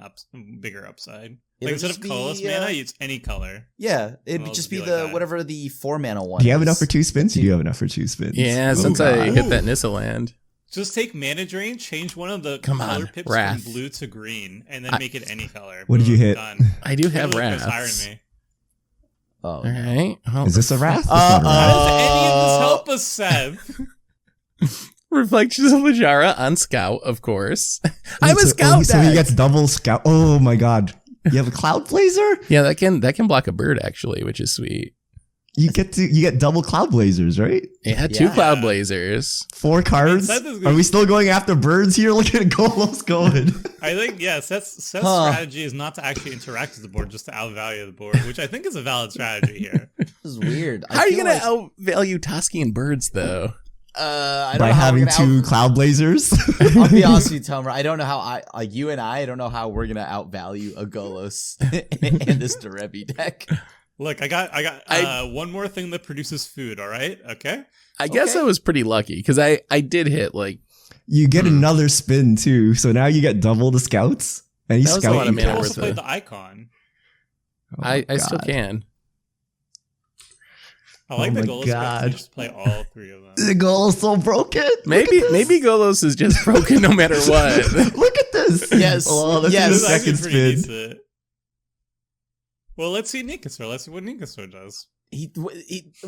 bigger upside. It'll Like instead just of colorless be, mana, it's any color. Yeah, it'd Well, just be be like the that. whatever the 4 mana one. Do you have is. enough for 2 spins? You do have enough for 2 spins. Yeah, Oh, since God. I hit that Nissa land. Just take mana drain, change one of the Come color on, pips Wrath. from blue to green, and then make it any color. What did you Boom, hit? Done. I do have Look, wraths. there's irony. Oh, All right. Well, Is this a wrath? That's How not a wrath. does any of this help us, Seth? Reflections of Lajara on Scout, of course. I'm a Scout So he deck. gets double scout. Oh my god. You have a Cloud Blazer? Yeah, that can block a bird actually, which is sweet. You get double Cloud Blazers, right? Yeah, 2 Yeah. Cloud Blazers. 4 cards. Seth is Are gonna- we still going after birds here? Look at Golos going. I think, yeah, Seth's Huh. strategy is not to actually interact with the board, just to outvalue the board, which I think is a valid strategy here. this is weird. How are you gonna outvalue Toski and birds though? I don't By know how having we're gonna 2 Cloud Blazers. I'll be honest with you, Tomer. I don't know how you and I don't know how we're gonna outvalue a Golos and this Derevi deck. Look, I got one more thing that produces food, all right? Okay? I guess Okay. I was pretty lucky because I did hit like You get another spin too. So now you get double the scouts. And you That was a scout. lot You of can mana also worth play of- the icon. Oh I my still God. can. I like Oh the my goals, God. but you just play all 3 of them. The goal is so broken. Maybe Golos is just broken no matter what. Look at this. Yes. Oh, that's Yes. the This is actually second pretty spin. decent. Well, let's see Nekusar. Let's see what Nekusar does. He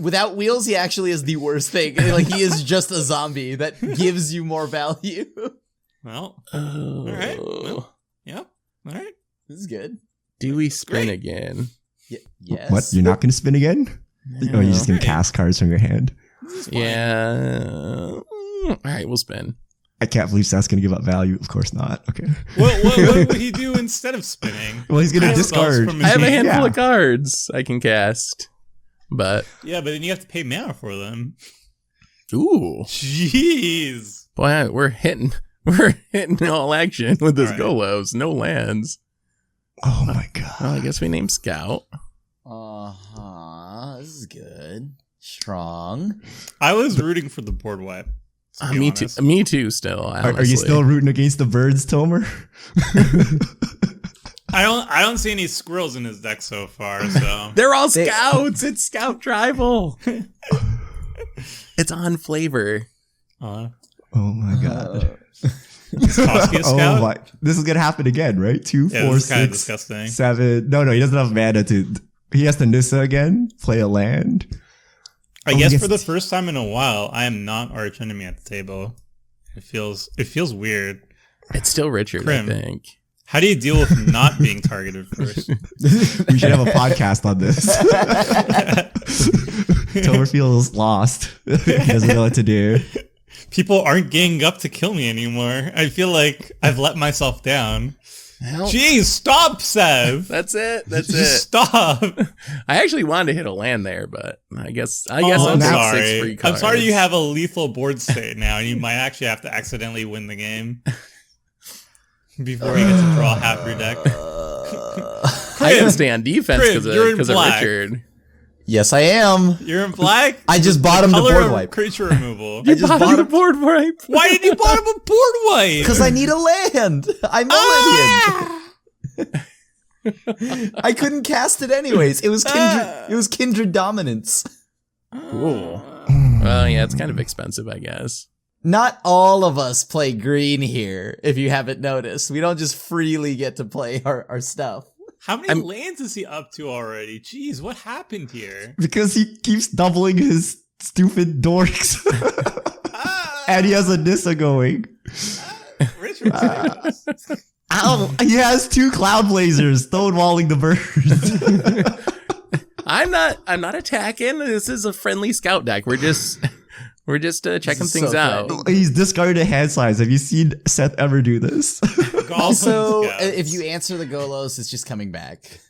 without wheels, he actually is the worst thing. Like he is just a zombie that gives you more value. Well, Oh. right. Well. yeah. All right. This is good. Do we spin Great. again? Yes. What? You're not going to spin again? Oh, you're just going to Okay. cast cards from your hand. This is fine. Yeah. All right, we'll spin. I can't believe Seth's going to give up value. Of course not. Okay. What would he do instead of spinning? Well, he's going to Cast spells discard. from his I have a hand. handful Yeah. of cards I can cast, but Yeah, but then you have to pay mana for them. Ooh. Jeez. Boy, we're hitting all action with this Golos. No lands. Oh my god. Well, I guess we named Scout. This is good. Strong. I was rooting for the board wipe. Me too. Me too. Still, Are you still rooting against the birds, Tomer? I don't see any squirrels in his deck so far. So they're all scouts. It's Scout Tribal. It's on flavor. Oh my god. Toski a scout? Oh my! This is gonna happen again, right? 2, 4, 6, disgusting. 7. No, he doesn't have mana to. He has to Nissa again. Play a land. I guess for the first time in a while, I am not Archfrienemy at the table. It feels weird. It's still Richard, Krim, I think. How do you deal with not being targeted first? We should have a podcast on this. Tomer feels lost. He doesn't know what to do. People aren't ganging up to kill me anymore. I feel like I've let myself down. Help. Jeez, stop, Seth. That's it. Just stop. I actually wanted to hit a land there, but I guess I'm I'll take sorry. 6 free cards. I'm sorry you have a lethal board state now. You might actually have to accidentally win the game before you get to draw half your deck. I can stay on defense because of Richard. Yes, I am. You're in black? I just bought him the board wipe. Creature removal. You bought him the board wipe. Why did you buy him a board wipe? Because I need a land. I'm Milligan. I couldn't cast it anyways. It was kindred dominance. Cool. Well, yeah, it's kind of expensive, I guess. Not all of us play green here, if you haven't noticed. We don't just freely get to play our stuff. How many lands is he up to already? Jeez, what happened here? Because he keeps doubling his stupid dorks. And he has a Nissa going. Richard, ow! He has 2 Cloud Blazers stonewalling the birds. I'm not attacking. This is a friendly scout deck. We're just checking things out. He's discarded a hand size. Have you seen Seth ever do this? Also, if you answer the Golos, it's just coming back.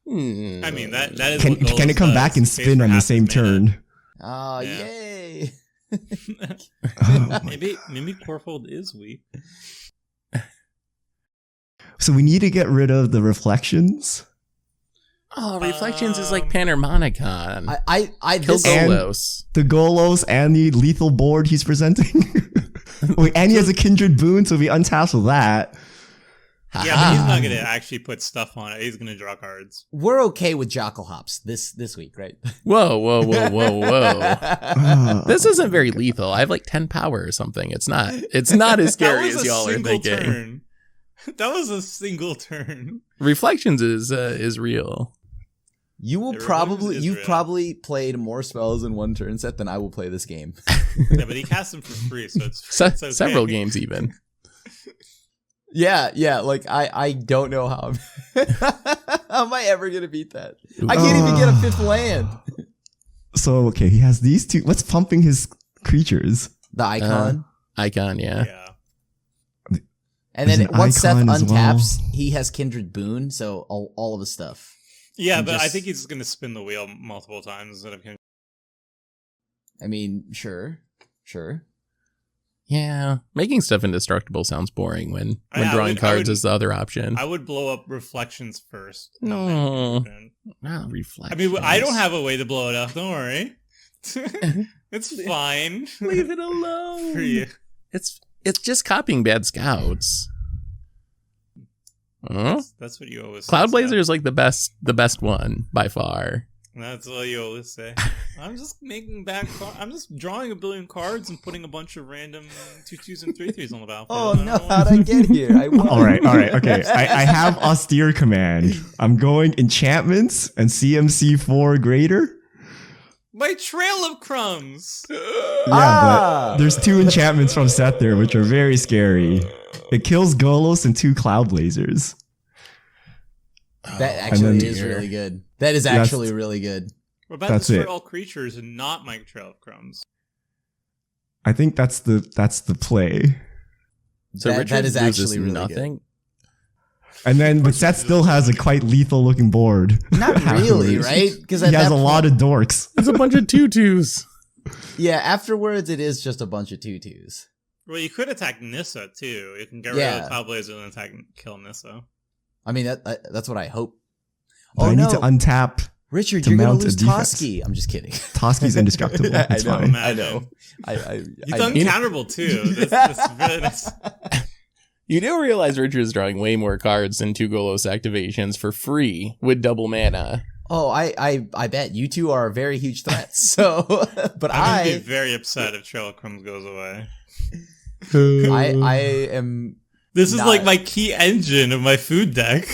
I mean, that is can what Golos it come does. back and spin on the same turn? Oh, yay. Maybe Korvold is weak. So we need to get rid of the reflections. Oh, Reflections is like Panharmonicon. I Kill Golos. The Golos and the lethal board he's presenting. Wait, and he has a Kindred Boon, so we untaps with that. Yeah, but he's not going to actually put stuff on it. He's going to draw cards. We're okay with Jackal Hops this week, right? Whoa. This isn't very lethal. I have like 10 power or something. It's not as scary as y'all are thinking. Turn. That was a single turn. Reflections is real. You've probably played more spells in one turn set than I will play this game. Yeah, but he casts them for free, so it's okay. Several games even. Yeah, like I don't know how am I ever gonna beat that? I can't even get a 5th land. So okay, he has these 2. What's pumping his creatures? The icon. Icon, yeah. And then once Seth untaps, well. He has Kindred Boon, so all of his stuff. Yeah, but I think he's going to spin the wheel multiple times instead of Kindred. I mean, sure. Yeah, making stuff indestructible sounds boring when drawing cards is the other option. I would blow up Reflections first. No, not Reflections. I mean, I don't have a way to blow it up. Don't worry. It's fine. Leave it alone. For you. It's just copying bad scouts. That's what you always say. Cloud Blazer is like the best one by far. That's what you always say. I'm just I'm just drawing a billion cards and putting a bunch of random 2/2s and 3/3s on the battlefield. Oh no, how'd I get here? All right, okay. I have Austere Command. I'm going enchantments and CMC 4 greater. My Trail of Crumbs. But there's 2 enchantments from Seth there, which are very scary. It kills Golos and 2 Cloud Blazers. That actually is really good. That is actually really good. What about destroy all creatures and not my Trail of Crumbs? I think that's the play. So that is actually really nothing. Good. And then, but Seth still has a quite lethal looking board. Not really, right? Because he has a lot of dorks. There's a bunch of 2/2s. Yeah, afterwards it is just a bunch of 2/2s. Well, you could attack Nissa too. You can get rid of the Cloud Blazer and attack and kill Nissa. I mean, that's what I hope. But I need to untap. Richard, to you're going mount to lose a defense. Toski. I'm just kidding. Toski's indestructible. It's I know. fine. I know. He's uncounterable too. This really nice. You do realize Richard's drawing way more cards than 2 Golos activations for free with double mana. Oh, I bet you two are very huge threats. So, but I'm gonna be very upset if Trail of Crumbs goes away. I am. This is like my key engine of my food deck.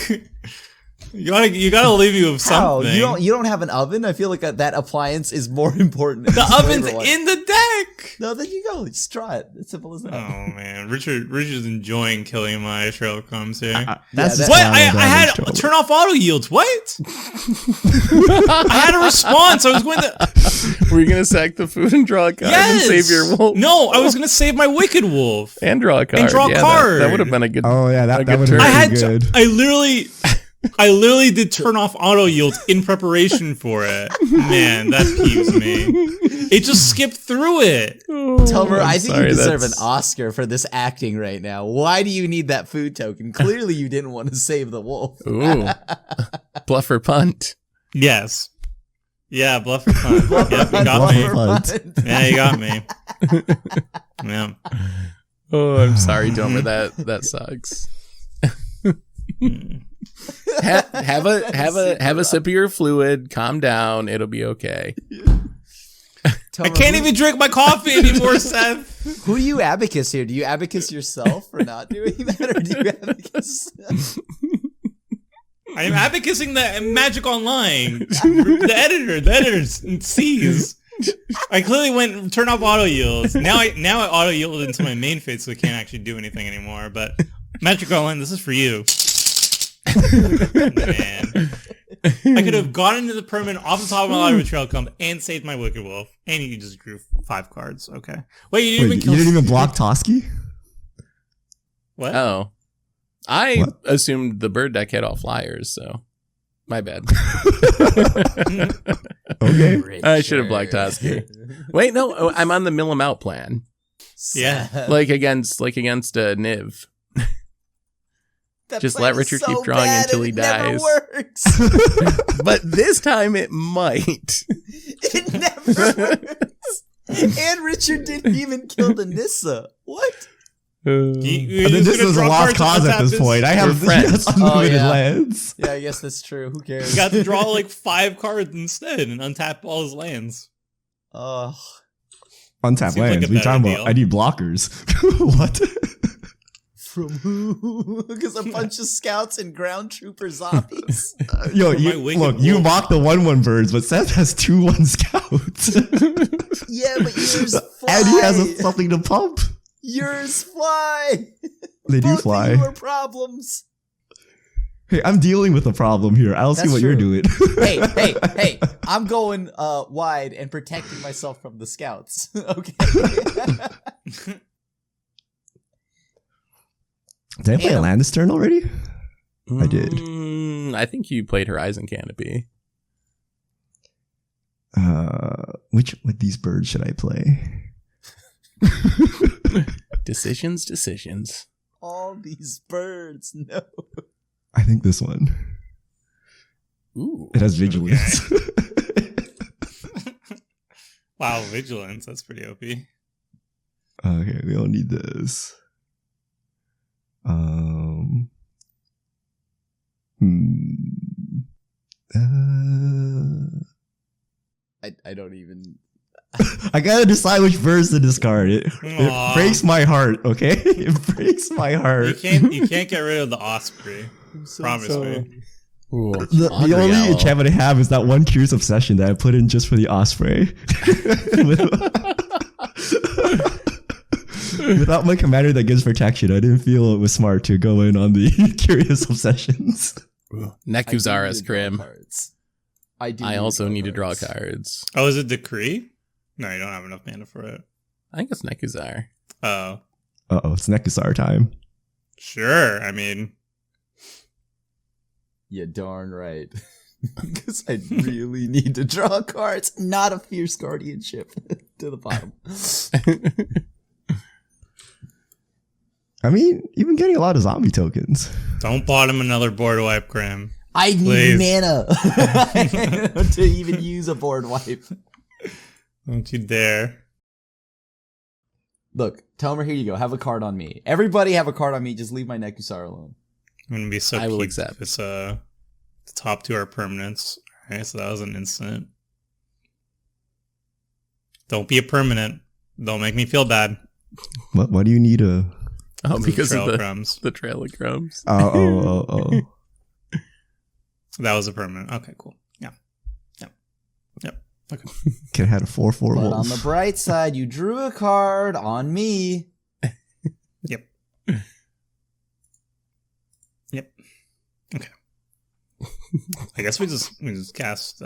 You gotta leave me with something. You don't have an oven? I feel like that appliance is more important. The oven's in the deck. No, then you go. Just try it. It's simple as that. Oh man, Richard's enjoying killing my Trail of Crumbs here. That's what I had turn off auto yields. What? I had a response. I was going to. Were you gonna sack the food and draw a card and save your wolf? No, I was gonna save my Wicked Wolf and draw a card. And draw a card. That would have been a good. Oh yeah, that would have been good. I literally did turn off auto yield in preparation for it. Man, that peeves me. It just skipped through it. Telmer, I think you deserve an Oscar for this acting right now. Why do you need that food token? Clearly you didn't want to save the wolf. Ooh. Bluff or punt. Yes. Yeah, bluff or punt. Yep, you got me. Yeah, you got me. Yeah. Oh, I'm sorry, Domer. That sucks. Have a sip of your fluid. Calm down. It'll be okay. I can't even drink my coffee anymore, Seth. Who do you abacus here? Do you abacus yourself for not doing that, or do you abacus? I am abacusing the Magic Online. The editor sees. I clearly went and turned off auto yields. Now I auto yielded into my main phase, so I can't actually do anything anymore. But Magic Online, this is for you. Man. I could have gone into the permanent off the top of my library trail comp and saved my Wicked Wolf, and you just drew 5 cards. Okay. Wait, you didn't even block Toski? What? Oh. I assumed the bird deck had all flyers, so my bad. Okay. Richard. I should have blocked Toski. Wait, no, I'm on the mill him out plan. Yeah. Like against Niv. Just let Richard keep drawing until he dies. Never works. But this time it might. It never works. And Richard didn't even kill the Nissa. What? This is a lost cause at this point. I have friends. Unlimited lands. Yeah, I guess that's true. Who cares? You got to draw like 5 cards instead and untap all his lands. Oh. Untap lands. We talking about? I need blockers. What? From who? Because a bunch of scouts and ground trooper zombies. Yo, you mock the 1/1 birds, but Seth has 2/1 scouts. Yeah, but yours fly. And he has something to pump. Yours fly. They do Both fly. of you are problems. Hey, I'm dealing with a problem here. I don't see what you're doing. Hey! I'm going wide and protecting myself from the scouts. Okay. Did I play a land this turn already? I did. I think you played Horizon Canopy. Which with these birds should I play? Decisions. All these birds, no. I think this one. Ooh. It has vigilance. Wow, vigilance. That's pretty OP. Okay, we don't need this. I don't even. I gotta decide which birds to discard. It breaks my heart. Okay, it breaks my heart. You can't get rid of the Osprey. Promise me. Ooh, The only enchantment I have is that one Curious Obsession that I put in just for the Osprey. Without my commander that gives protection, I didn't feel it was smart to go in on the Curious Obsessions. Nekusar as Krim. I also need to draw cards. Oh, is it Decree? No, you don't have enough mana for it. I think it's Nekusar. Oh. Uh-oh, it's Nekusar time. Sure, I mean... Yeah, darn right. Because I really need to draw cards, not a fierce guardianship to the bottom. I mean, you've been getting a lot of zombie tokens. Don't bottom another board wipe, Krim. I Please. need mana to even use a board wipe. Don't you dare. Look, Tomer, here you go. Have a card on me. Everybody have a card on me. Just leave my Nekusar alone. I'm going to be so I will peeved accept. if it's the top 2 are permanents. Alright, so that was an instant. Don't be a permanent. Don't make me feel bad. What do you need a... Oh, because Trail of Crumbs. the Trail of Crumbs. Oh. That was a permanent. Okay, cool. Yep. Okay. Could have had a 4/4 But wolf. on the bright side, you drew a card on me. Yep. Okay. I guess we just cast.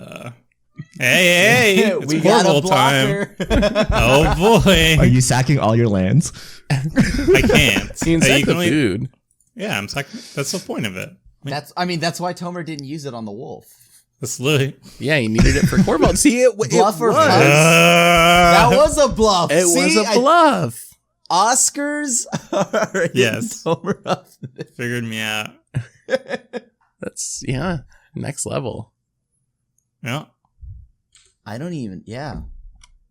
Hey! It's We got a Korvold time. blocker. Oh boy! Are you sacking all your lands? I can't. You can You sack can the only- food. Yeah, I'm sucking. That's the point of it. That's why Tomer didn't use it on the wolf. That's literally. Yeah, he needed it for Korvold. See, it Bluff or was. buzz? That was a bluff. It See, was a bluff. Oscars are Yes. Tomer up. Figured me out. That's, next level. Yeah. I don't even know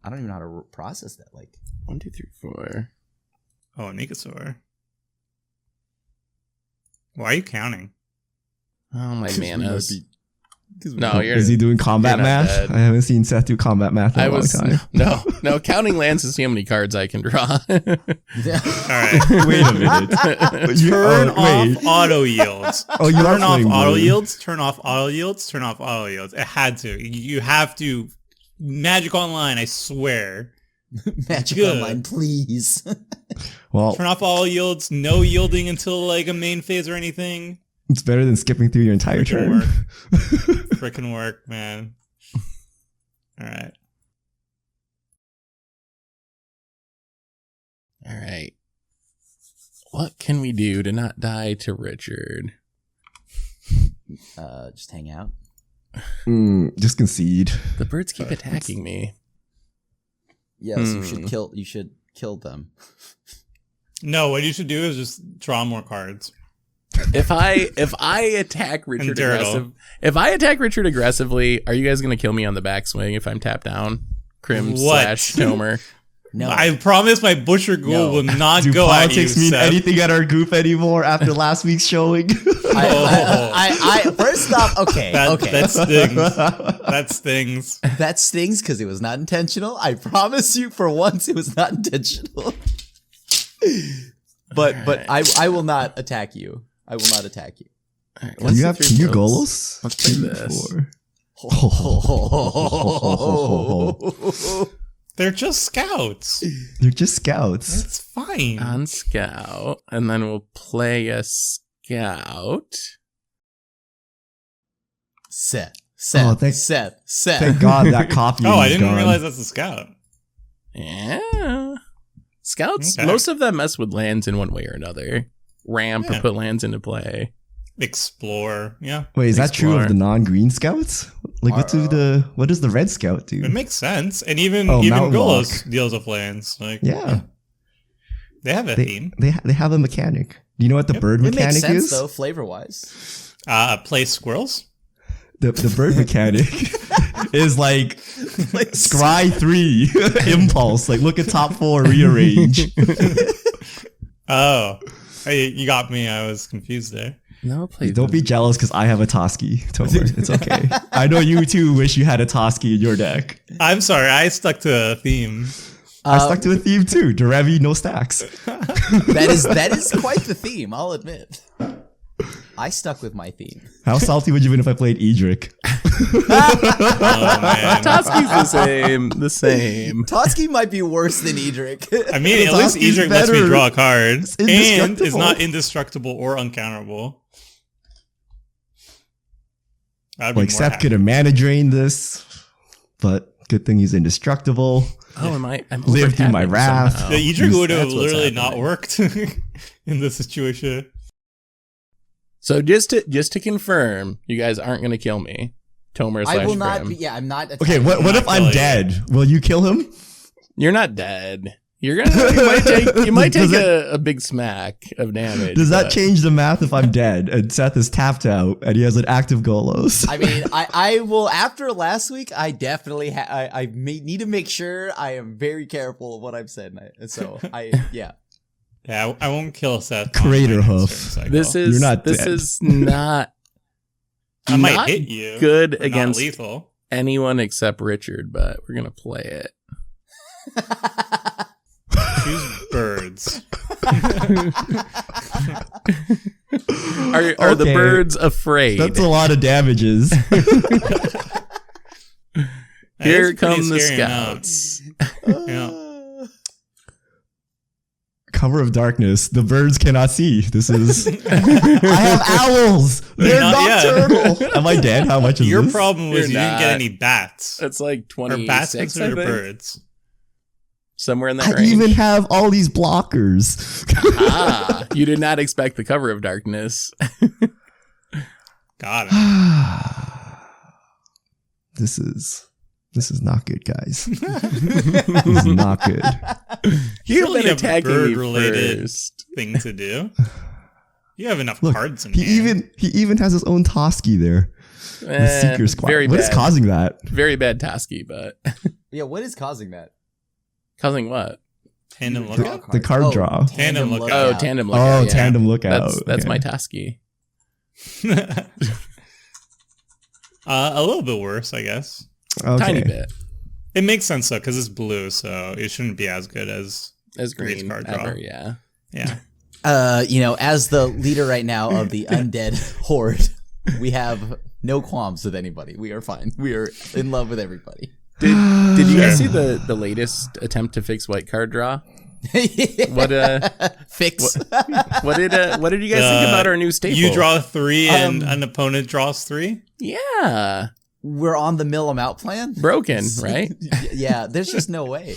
how to process that. Like, 1, 2, 3, 4. Oh, Nekusar. Why are you counting? Oh, my manas. No, you're. Is he doing combat you're not math? dead. I haven't seen Seth do combat math in a long time. No, counting lands to see how many cards I can draw. All right. Wait a minute. Turn wait. off auto yields. Oh, you are Turn off playing auto blue. yields. Turn off auto yields. Turn off auto yields. It had to. You have to. Magic Online, I swear. Magic Good. Online, please. Well, Turn off all yields. No yielding until like a main phase or anything. it's better than skipping through your entire turn. Frickin' work, man. All right. All right. What can we do to not die to Richard? Just hang out. Just concede. The birds keep attacking me. Yes, you should kill them. No, what you should do is just draw more cards. If I attack Richard Daredevil. aggressively, are you guys gonna kill me on the backswing if I'm tapped down? Krim / What? Tomer. No. I promise my Butcher Ghoul No. will not Do go at you, politics mean Seth. anything at our group anymore after last week's showing? I first off, okay. That stings. That stings. That stings because it was not intentional. I promise you, for once, it was not intentional. But I will not attack you. I will not attack you. All right, Can you have 2, 2 3, Golos? Let's play this. 4. They're just scouts. They're just scouts. It's fine. On scout, and then we'll play a scout. Seth. Thank God that copy Oh, I is didn't gone. realize that's a scout. Yeah. Scouts, Okay. most of them mess with lands in one way or another. Ramp Yeah. or put lands into play. Explore. Yeah. Wait, is that true Explorer. of the non-green scouts? Like, what does the red scout do? It makes sense. And even Mountain Golos Walk. deals with lands. Like, Yeah, they have a theme. they have a mechanic. Do you know what the bird It makes mechanic sense is? though, flavor wise. Play squirrels. The bird mechanic is like scry 3 impulse. Like, look at top 4, rearrange. Oh. Hey, you got me. I was confused there. No, play Don't be jealous because I have a Toski, Tomer. It's okay. I know you too wish you had a Toski in your deck. I'm sorry. I stuck to a theme. I stuck to a theme too. Derevi, no stacks. That is quite the theme, I'll admit. I stuck with my theme. How salty would you been if I played Edric? Oh, man. Toski's the same. Toski might be worse than Edric. I mean, at least Toski's Edric lets me better. draw a card. It's And is indestructible. not indestructible or uncounterable. I'd be Like, more Seth happy. could have mana drained this, but good thing he's indestructible. Oh, I'm Lived through my overtapping wrath. somehow. The Edric would have That's what's literally not happening. worked in this situation. So just to confirm, you guys aren't going to kill me. Tomer / I will not Krim. be. Yeah, I'm not. Okay, what if I'm dead? Will you kill him? You're not dead. You might take a big smack of damage. Does that change the math if I'm dead and Seth is tapped out and he has an active Golos? I mean, I will. After last week, I definitely need to make sure I am very careful of what I've said. Yeah. Yeah, I won't kill Seth. Crater on my hoof. turn cycle. This is You're not this dead. is not. I might not hit you. Good but against not lethal. anyone except Richard, but we're gonna play it. Choose birds. Are the birds afraid? That's a lot of damages. Here That is pretty come the scary enough. scouts. Yeah. Cover of darkness. The birds cannot see. This is. I have owls. They're nocturnal. Am I dead? How much is Your this? problem was You're you didn't get not. any bats. That's like Are bats 26, I considered think. birds? Somewhere in that I range. even have all these blockers. You did not expect the cover of darkness. Got it. This is not good, guys. This is not good. You've Surely been a attacking me bird-related first. thing to do. You have enough Look, cards in he hand. even has his own Toski there. The Seeker Squad. Very What bad. is causing that? Very bad Toski, but Yeah, what is causing that? causing what? Tandem Draw lookout? The card draw. Tandem lookout. Oh, tandem lookout. Oh, yeah. tandem lookout. That's Okay. my Toski. A little bit worse, I guess. Okay. Tiny bit. It makes sense though, because it's blue, so it shouldn't be as good as As Great green card draw. ever, yeah. yeah. As the leader right now of the undead horde, we have no qualms with anybody. We are fine. We are in love with everybody. Did you guys see the latest attempt to fix white card draw? What Fix. what did you guys think about our new staple? You draw 3 and an opponent draws 3? Yeah. We're on the mill 'em out plan. Broken, right? Yeah, there's just no way.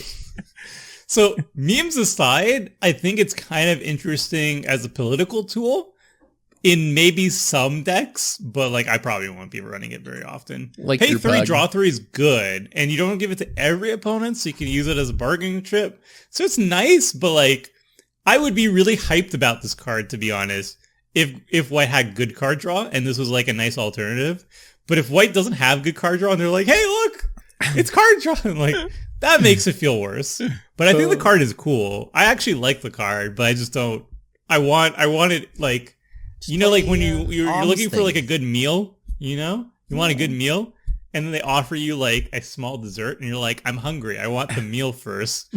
So memes aside, I think it's kind of interesting as a political tool in maybe some decks, but like I probably won't be running it very often. Like Pay your 3, bug. draw 3 is good, and you don't give it to every opponent, so you can use it as a bargaining chip. So it's nice, but like I would be really hyped about this card, to be honest, if white had good card draw and this was like a nice alternative. But if white doesn't have good card draw and they're like, hey, look, it's card draw, and like that makes it feel worse. But I think the card is cool. I actually like the card, but I just don't. I want it like, you know, like when you're looking for like a good meal, you know, you want a good meal, and then they offer you like a small dessert, and you're like, I'm hungry. I want the meal first.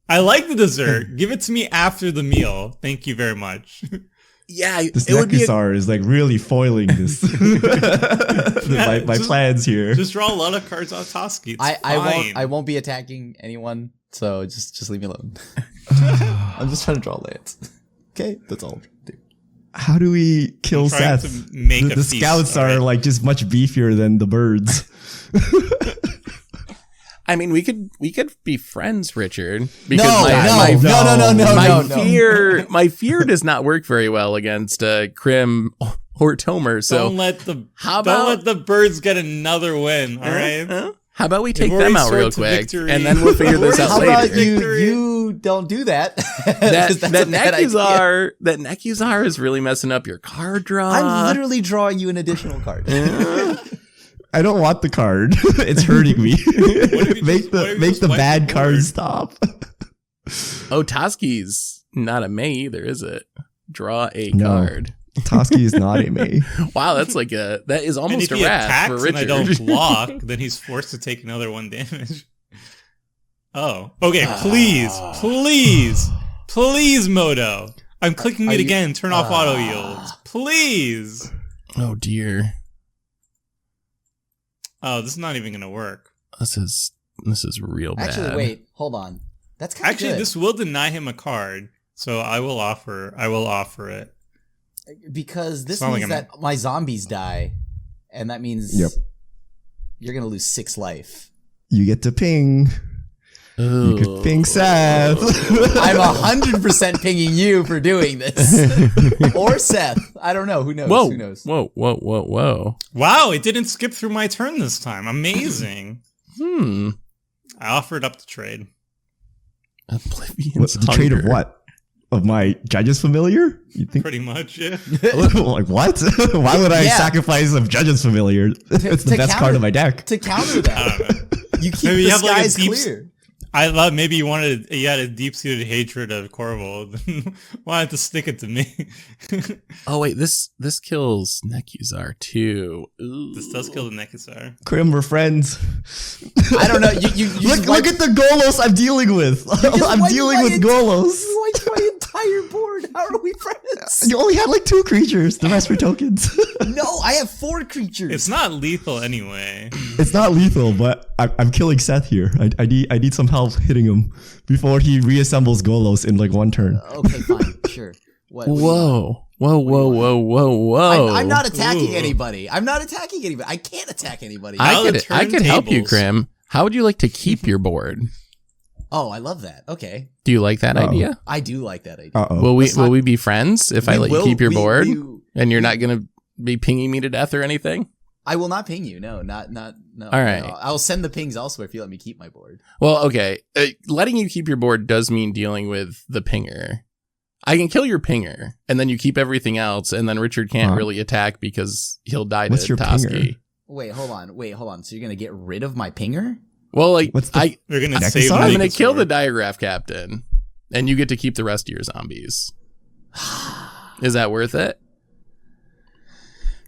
I like the dessert. Give it to me after the meal. Thank you very much. Yeah, This it would be Nekusar is like really foiling this. my plans here. Just draw a lot of cards on Toski. It's fine. I won't be attacking anyone, so just leave me alone. I'm just trying to draw lands. Okay, that's all. How do we kill I'm trying Seth? to make a The feast, scouts are alright? like just much beefier than the birds. I mean, we could be friends, Richard. No, my fear does not work very well against Krim or Tomer. So Don't let the how don't about- let the birds get another win. All right. how about we take We've them already out real soared to quick, victory. and then we'll figure this out How later. about Victory. you don't do that? that 'Cause that's a bad idea. Nekusar is really messing up your card draw. I'm literally drawing you an additional card. I don't want the card. It's hurting me. if you make just the wipe bad the cards board? stop. Oh, Toski's not a May either, is it? Draw a No. card. Toski is not a May. Wow, that's like that is And almost if a he wrath attacks for and I Richard. don't block, then he's forced to take another 1 damage. Oh, okay. Please, Moto. I'm clicking it again. Turn off auto yields, please. Oh dear, Oh, this is not even gonna work. this is real bad. Actually, wait, hold on. That's kind of Actually, good. this will deny him a card, so I will offer it. Because this It's not means like that my zombies die, and that means Yep. you're gonna lose 6 life. You get to ping. You could ping Seth. I'm 100% pinging you for doing this. Or Seth. I don't know. Who knows? Whoa. Who knows? Whoa. Wow, it didn't skip through my turn this time. Amazing. I offered up the trade. Oblivion's The trade of what? Of my Judge's Familiar? You think? Pretty much, yeah. Like what? Why would I sacrifice a Judge's Familiar? It's the best card of my deck. To counter that, you keep Maybe the you have like a skies deep, clear. I thought maybe you had a deep-seated hatred of Korvold. Wanted to stick it to me. Oh wait, this kills Nekusar too. Ooh. This does kill the Nekusar. Krim, we're friends. I don't know. You Look at the Golos I'm dealing with. I'm dealing with Golos. You wiped my entire board. How are we friends? You only had like 2 creatures. The rest were tokens. No, I have 4 creatures. It's not lethal anyway. It's not lethal, but I'm killing Seth here. I need some help hitting him before he reassembles Golos in like 1 turn. Okay, fine, sure. What Whoa. I'm not attacking anybody. I can't attack anybody. I could help you, Krim. How would you like to keep your board? Oh, I love that. Okay. Do you like that idea? I do like that idea. Will we be friends if I let you keep your board and you're not going to be pinging me to death or anything? I will not ping you. No. All right. No. I'll send the pings elsewhere if you let me keep my board. Well, okay. Letting you keep your board does mean dealing with the pinger. I can kill your pinger, and then you keep everything else, and then Richard can't really attack because he'll die to Toski. Wait, hold on. So you're gonna get rid of my pinger? Well, like You're gonna save. I'm gonna kill the Diagraph Captain, and you get to keep the rest of your zombies. Is that worth it?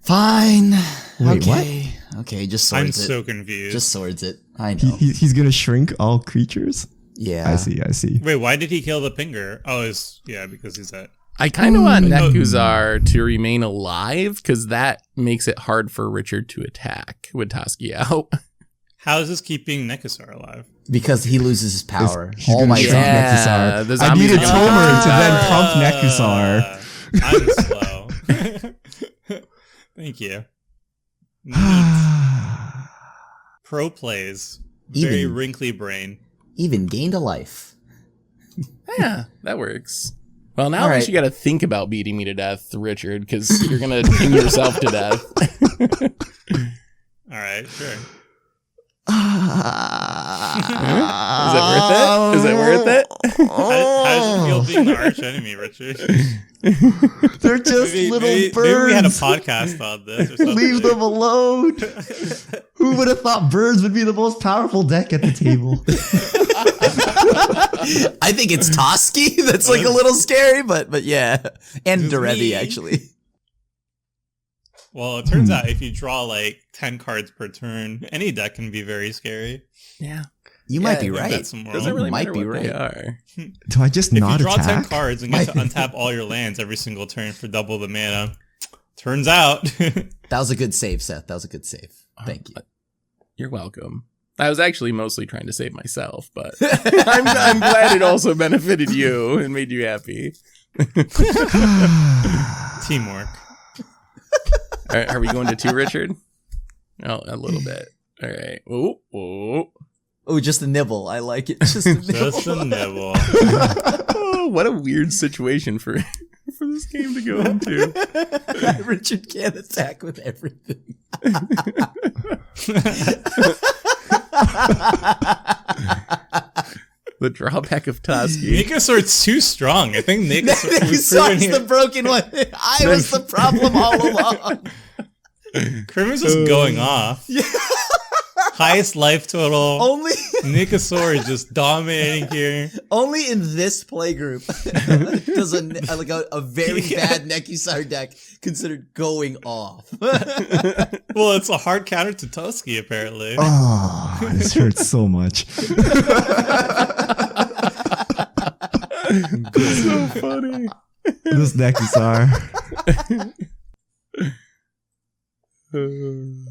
Fine. Wait, okay. Okay, just swords I'm it. so confused. Just swords it. I know. He's gonna shrink all creatures? Yeah. I see. Wait, why did he kill the pinger? Oh, because he's that. I kind of want Nekusar to remain alive because that makes it hard for Richard to attack with Toski out. How is this keeping Nekusar alive? Because he loses his power. He's All gonna my shrink Yeah, Nekusar. the I need a zombies Tomer to then prompt Nekusar. I'm slow. Thank you. Neat. Pro plays. Very Even- wrinkly brain. Even gained a life. Yeah, that works. Well, now All at least right. you got to think about beating me to death, Richard, because you're going to ping yourself to death. All right, sure. Is it worth it? How does it feel being the arch-enemy, Richard? They're just little birds. Maybe we had a podcast on this or something. Leave them alone. Who would have thought birds would be the most powerful deck at the table? I think it's Toski that's like a little scary, but yeah. And This is Derevi, me. actually. Well, it turns out if you draw like 10 cards per turn, any deck can be very scary. Yeah. You might be I think right. that's some Doesn't world. really might matter be what they right. are. Do I just If not you draw 10 attack? cards and get to untap all your lands every single turn for double the mana, turns out. That was a good save, Seth. That was a good save. Thank you. You're welcome. I was actually mostly trying to save myself, but I'm glad it also benefited you and made you happy. Teamwork. Are we going to 2, Richard? Oh, a little bit. All right. Oh. Oh, just a nibble. I like it. Just a nibble. Just a nibble. Oh, what a weird situation for this game to go into. Richard can't attack with everything. The drawback of Toski. Nekusar's too strong. I think Nekusar's Nekusar's the broken one. I was the problem all along. Krim is just going off. Highest life total. Only Nekusar is just dominating here. only in this playgroup does a very bad Nekusar deck considered going off. Well, it's a hard counter to Toski, apparently. Oh, this hurts so much. So funny. This Nekusar.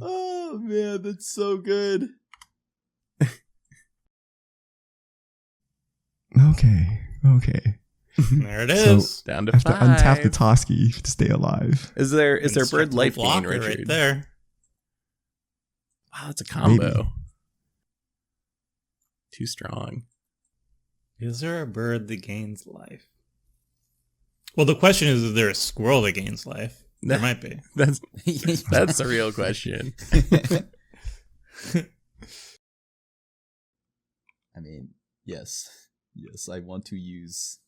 Oh man, that's so good. Okay. There it is. Down I to have to 5. untap the Toski to stay alive. Is there Instructable bird life gain, blocker Richard? right there. Wow, that's a combo. Maybe. Too strong. Is there a bird that gains life? Well, the question is there a squirrel that gains life? There might be. That's the real question. I mean, yes, I want to use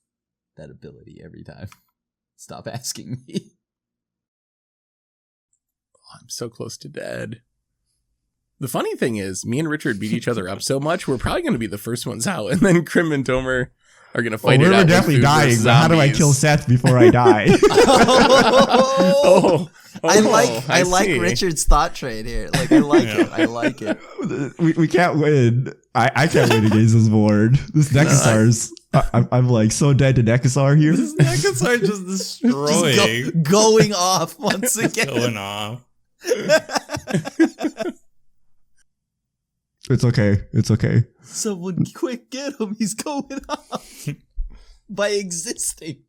that ability every time. Stop asking me. I'm so close to dead. The funny thing is, me and Richard beat each other up so much, we're probably going to be the first ones out, and then Krim and Tomer are going to fight it out. We're definitely dying, but how do I kill Seth before I die? I like Richard's thought train here. Like, I like it. We can't win. I can't win against this board. This Nekusar's... I'm like so dead to Nekusar here. This Nekusar just destroying. Just going off once again. Going off. It's okay. Someone quick get him. He's going off. By existing.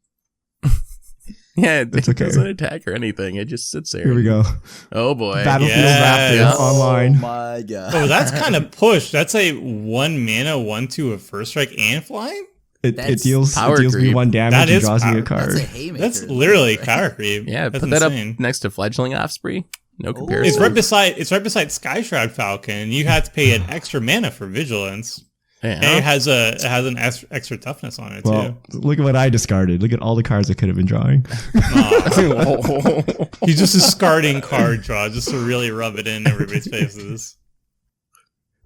Yeah, it's okay. It doesn't attack or anything. It just sits there. Here we go. Oh boy. Battlefield Raptor online. Oh my god. Oh, that's kind of push. That's a 1 mana 1/2 of first strike and flying? It deals power me creep. 1 damage That and is draws me power. a card. That's a haymaker. That's literally power creep. Yeah, that's put that insane. up next to Fledgling Offspring. No comparison. It's right beside Sky Shroud Falcon. You have to pay an extra mana for vigilance. Yeah. And it has an extra toughness on it Well, too. look at what I discarded. Look at all the cards I could have been drawing. He's just discarding card draw just to really rub it in everybody's faces.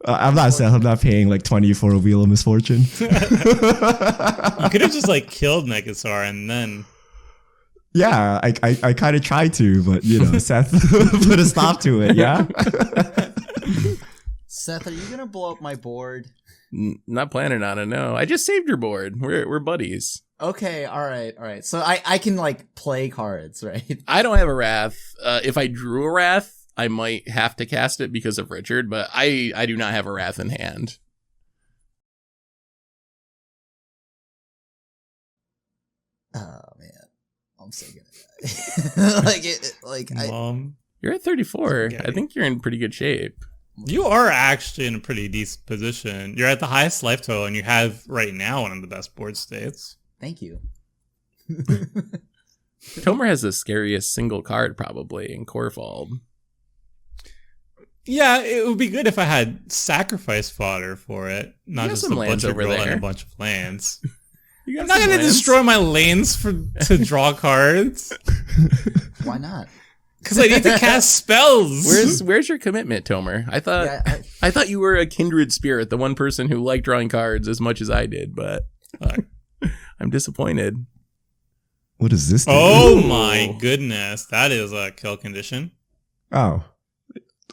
I'm not Seth. I'm not paying like 20 for a Wheel of Misfortune. You could have just like killed Nekusar and then. Yeah, I kind of tried to, but Seth put a stop to it. Yeah. Seth, are you gonna blow up my board? Not planning on it. No, I just saved your board. We're buddies. Okay, all right. So I can like play cards, right? I don't have a Wrath. If I drew a Wrath, I might have to cast it because of Richard, but I do not have a Wrath in hand. Oh man, I'm so gonna die. You're at 34. Okay. I think you're in pretty good shape. You are actually in a pretty decent position. You're at the highest life total, and you have right now one of the best board states. Thank you. Tomer has the scariest single card probably in Korvold. Yeah, it would be good if I had sacrifice fodder for it, not got just some a lands bunch of over draw and there. a bunch of lands. You got I'm not some going to lands? destroy my lanes to draw cards Why not? because I need to cast spells. Where's your commitment, Tomer? I thought Yeah, I thought you were a kindred spirit, the one person who liked drawing cards as much as I did, but I'm disappointed. What is this? Oh Ooh. my goodness, that is a kill condition. Oh.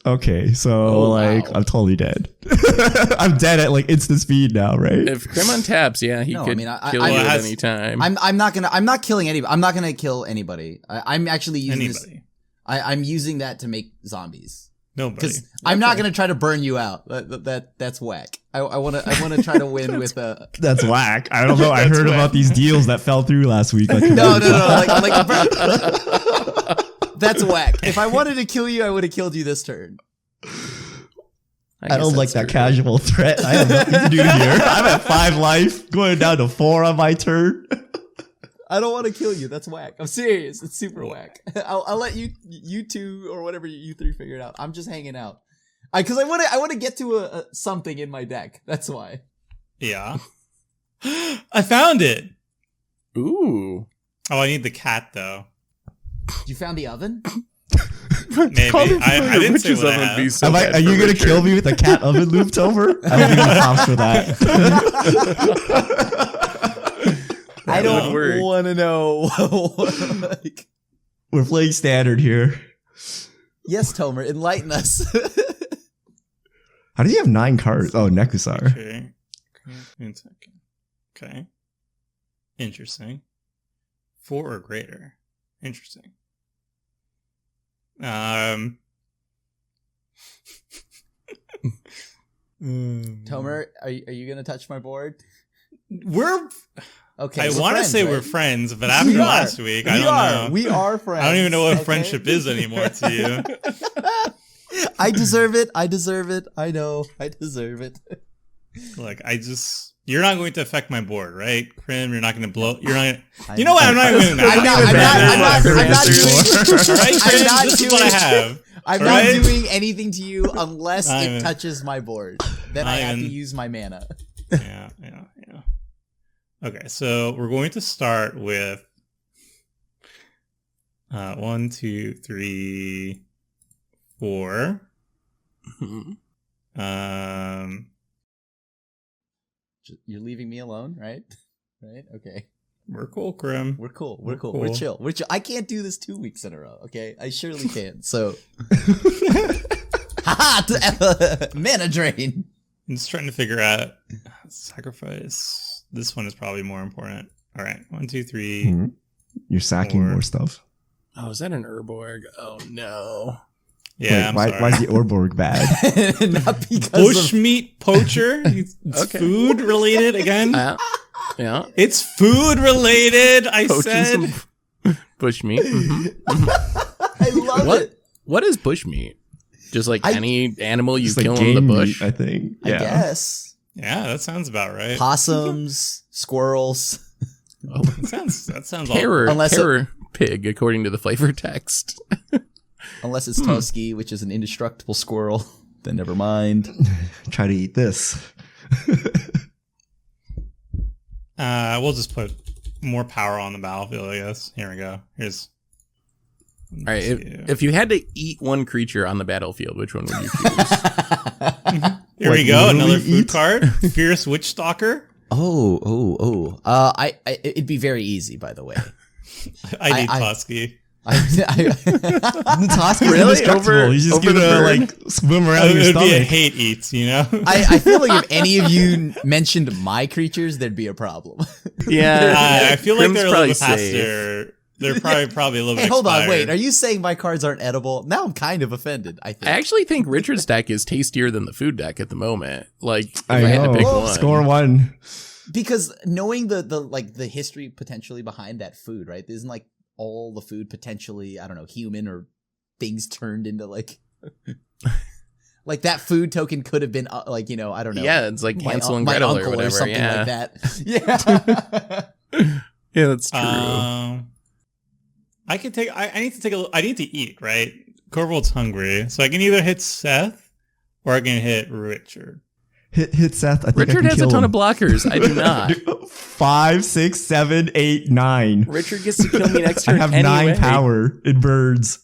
Okay, so Oh, wow. I'm totally dead. I'm dead at like instant speed now, right? If Krim untaps, yeah, he No, could I mean, I- kill I- you it at has- any time. I'm not killing anybody. I'm not gonna kill anybody. I'm actually using this. Anybody, I'm using that to make zombies. nobody. Because I'm not gonna try to burn you out. That's whack. I wanna try to win with a. That's whack. I don't know. I heard about these deals that fell through last week. Like, No. That's whack. If I wanted to kill you, I would have killed you this turn. I don't guess like that's that true. casual threat. I have nothing to do here. I'm at 5 life, going down to 4 on my turn. I don't want to kill you. That's whack. I'm serious. It's super whack. I'll let you two or whatever you three figure it out. I'm just hanging out. Because I want to get to a something in my deck. That's why. Yeah, I found it. Ooh. Oh, I need the cat though. You found the oven? Maybe I didn't say what I have. Are you going to kill me with a cat oven loop, Tomer? I don't give you props for that. I don't work. want to know. We're playing standard here. Yes, Tomer, enlighten us. How does he have 9 cards? Oh, Nekusar. Okay. 1 second. Okay. Interesting. 4 or greater. Interesting. Tomer, are you gonna touch my board? We're. Okay. I we're want to friends, say right? we're friends, but after We are. last week, I don't know. We are friends. I don't even know what okay? friendship is anymore to you. I deserve it. I know. I deserve it. Look, you're not going to affect my board, right? Krim, you're not going to blow. You're not. You know what? I'm not even. I'm not This is what I have. I'm not doing anything to you unless it touches my board. Then I have to use my mana. Yeah. Okay, so we're going to start with 1, 2, 3, 4. You're leaving me alone, right? Right? Okay. We're cool, Krim. We're cool. We're chill. I can't do this 2 weeks in a row, okay? I surely can. So, mana drain. I'm just trying to figure out sacrifice. This one is probably more important. All right, 1, 2, 3. Mm-hmm. You're sacking 4. more stuff. Oh, is that an Urborg? Oh no. Yeah, why is the Urborg bad? Not because Bushmeat poacher. It's food related again. Yeah. It's food related. I said bushmeat. I love it. What is bushmeat? Just like any animal you Just kill like in the game bush? meat, I think. I guess. Yeah, that sounds about right. Possums, squirrels. Oh, that sounds terror pig, according to the flavor text. Unless it's Tusky, which is an indestructible squirrel. Then never mind. Try to eat this. We'll just put more power on the battlefield, I guess. Here we go. Here's. All right. If you had to eat one creature on the battlefield, which one would you choose? Here we go. Another food card. Fierce Witch Stalker. It'd be very easy, by the way. I need Tusky. Tusky's really? indestructible. He's just gonna like swim around your It would stomach. be a hate eats, you know? I feel like if any of you mentioned my creatures, there'd be a problem. Yeah. I feel like Krim's they're a probably little bit past safe. They're probably a little Hey, bit hold on, expired. wait. Are you saying my cards aren't edible? Now I'm kind of offended, I think. I actually think Richard's deck is tastier than the food deck at the moment. Like, if I, I had to know. pick one. Score one. Because knowing the history potentially behind that food, right? Isn't like all the food potentially, I don't know, human or things turned into like like that food token could have been like, I don't know. Yeah, it's like Hansel and my Gretel uncle or whatever. something Yeah. like that. Yeah. Yeah, that's true. I need to eat, right? Korvold's hungry, so I can either hit Seth or I can hit Richard. Hit Seth. I think Richard I can has kill a ton him. of blockers. I do not. 5, 6, 7, 8, 9. Richard gets to kill me next turn. I have anyway. 9 power in birds.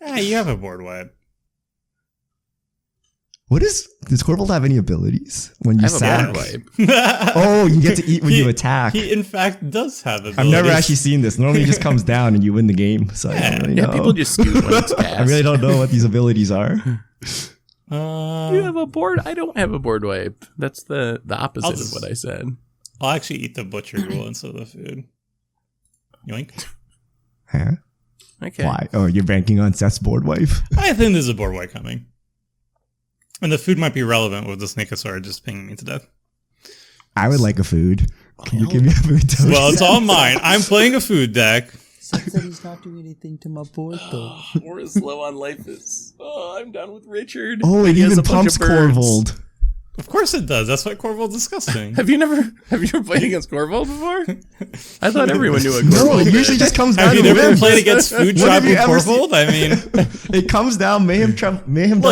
You have a board wipe. Does Korvold have any abilities when I you have a sack? board wipe. Oh, you get to eat when you attack. He in fact does have abilities. I've never actually seen this. Normally it just comes down and you win the game. So I don't really know. People just scoot when it's cast. I really don't know what these abilities are. You have a board? I don't have a board wipe. That's the opposite of what I said. I'll actually eat the butcher rule instead of the food. Yoink. Huh? Okay. Why? Oh, you're banking on Seth's board wipe? I think there's a board wipe coming. And the food might be relevant with this Nekusar just pinging me to death. I would like a food. Can you give me a food token? Well, it's all mine. I'm playing a food deck. Seth said he's not doing anything to my board, though. We're as low on life as... Oh, I'm done with Richard. Oh, it He has even a bunch pumps of birds. Korvold. Of course it does. That's why Korvold's disgusting. Have you ever played against Korvold before? I thought everyone knew a No, Korvold. it usually just comes down Have you to never wins. played against Food What Tribe have you with ever Korvold? I mean, It comes down, Mayhem look,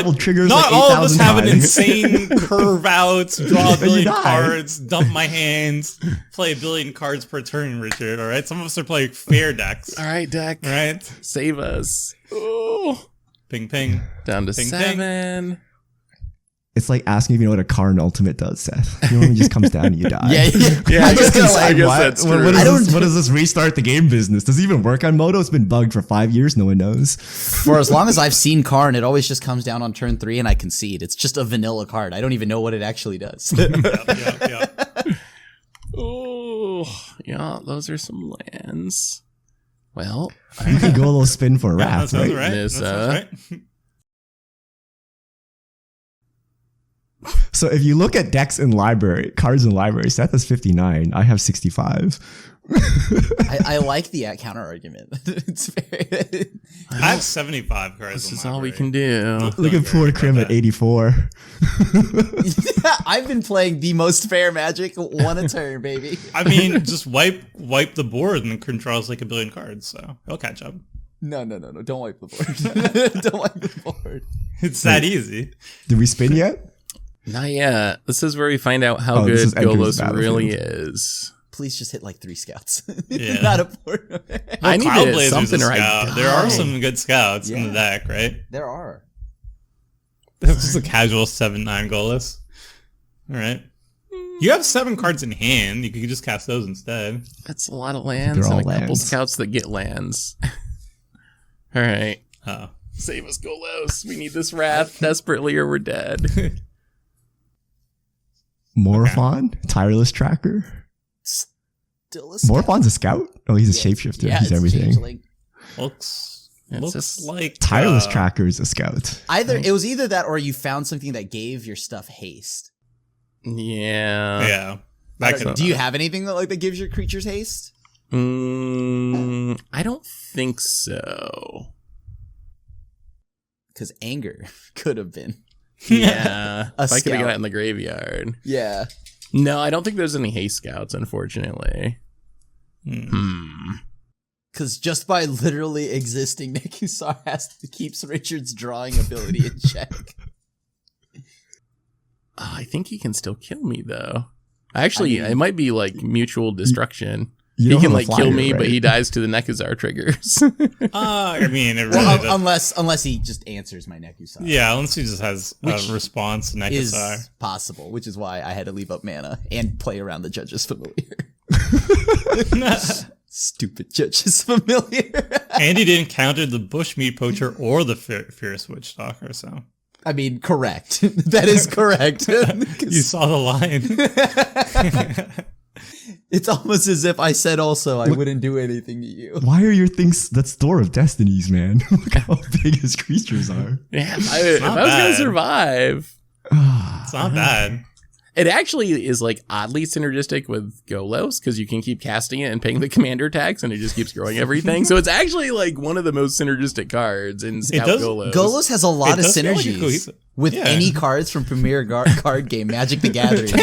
double triggers not like all of us 8,000 have an times. insane curve outs, draw a And you billion die. cards, dump my hands, play a billion cards per turn, Richard, all right? Some of us are playing fair decks, All right, deck. right? Save us. Oh. Ping, ping. Down to Ping, 7. It's like asking if you know what a Karn ultimate does, Seth. You know when it just comes down and you die. Yeah. Yeah, I just I like, guess what? that's What true. what is this restart the game business? Does it even work on Moto? It's been bugged for 5 years. No one knows. For as long as I've seen Karn, it always just comes down on turn 3 and I concede. It's just a vanilla card. I don't even know what it actually does. Yep. Oh, yeah, those are some lands. Well, You can go a little spin for a Yeah, that wrath, sounds right? right. That This, sounds right. So if you look at decks in library, cards in library, Seth has 59. I have 65. I like the counter argument. It's very. I have 75 cards. This in is my all we library. can do. Look at poor Krim at 84. I've been playing the most fair Magic, one a turn, baby. I mean, just wipe the board and controls like a billion cards, so he'll catch up. No. Don't wipe the board. Don't wipe the board. It's that easy. Did we spin yet? Not yet. This is where we find out how Oh, good this is Edgar's Golos battlefield. really is. Please just hit like 3 scouts. Yeah. Not a board. I need Cloud to Blazer's something a or I scout. There are die. some good scouts in the Yeah. deck, right? There are. That's just a casual 7/9 Golos. All right. You have 7 cards in hand. You could just cast those instead. That's a lot of lands They're and all a couple lands. scouts that get lands. All right. Oh. Save us, Golos. We need this wrath desperately or we're dead. Morphon? Tireless Tracker? Still a scout. Morphon's a scout? Oh, he's a shapeshifter. Yeah, He's it's everything. changeling. Looks It's just- like Tireless Tracker is a scout. It was either that or you found something that gave your stuff haste. Yeah. Yeah. That could, Do you have anything that gives your creatures haste? I don't think so. Because anger could have been. Yeah. A If I could have scout. got it in the graveyard. Yeah. No, I don't think there's any haste scouts, unfortunately. Because just by literally existing, Nekusar keeps Richard's drawing ability in check. I think he can still kill me, though. Actually, it might be like mutual destruction. You He don't can have a like flyer, kill me, but right? he dies to the Nekusar triggers. I mean, it really Well, does. unless he just answers my Nekusar. Yeah, unless he just has Which a response to Is Nekusar. possible, which is why I had to leave up mana and play around the Judge's Familiar. Stupid Judge's Familiar. And he didn't counter the Bushmeat Poacher or the Fierce Witch Stalker, so. I mean, correct. That is correct. You saw the line. It's almost as if I said also I wouldn't do anything to you. Why are your things that's Door of Destinies, man? Look how big his creatures are. Yeah, if I was not gonna bad. survive. It's not bad. It actually is like oddly synergistic with Golos because you can keep casting it and paying the commander tax and it just keeps growing everything. So it's actually like one of the most synergistic cards in Scout does- Golos. Golos has a lot It of does feel like a synergies cohesive- with Yeah. any cards from Premier card game, Magic the Gathering,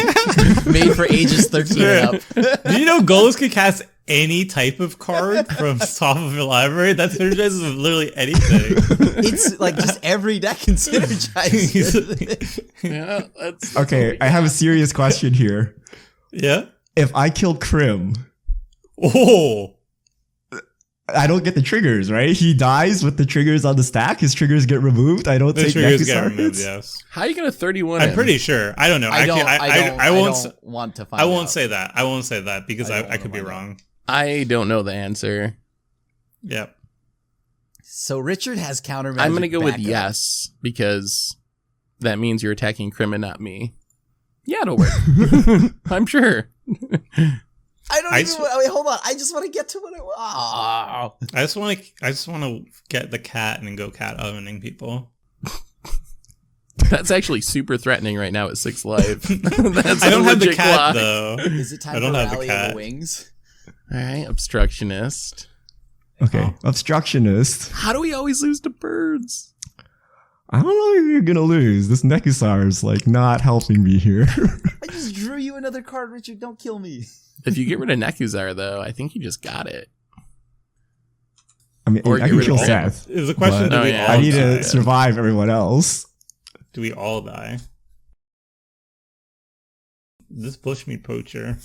made for ages 13 and up. Do you know Golos could cast any type of card from top of your library? That synergizes with literally anything. It's like just every deck can synergize. Yeah, that's Okay, I have a serious question here. Yeah? If I kill Krim, Oh. I don't get the triggers, right? He dies with the triggers on the stack. His triggers get removed. I don't The take triggers get Nekusar removed, hits? yes. How are you gonna 31? I'm him? pretty sure. I don't know. I won't. don't want to find I won't out. say that. I won't say that because I I, don't I could be wanna find wrong. I don't know the answer. Yep. So Richard has counter magic. I'm gonna go with backup. yes because that means you're attacking Krim and not me. Yeah, it'll work. I'm sure. I don't I even. sw- Wait, hold on. I just want to get to what I. Oh. I just want to get the cat and go cat ovening people. That's actually super threatening right now at 6 life. That's I don't a have the legit cat clock. though. Is it time I don't for have the Rally of cat. the Wings? All right, obstructionist. Okay, Obstructionist. How do we always lose to birds? I don't know if you're gonna lose. This Nekusar is like not helping me here. I just drew you another card, Richard. Don't kill me. If you get rid of Nekusar, though, I think you just got it. I mean, Or I get can rid kill of Seth. It was a question: But Do we yeah. all I need die? to survive everyone else. Do we all die? This bushmeat poacher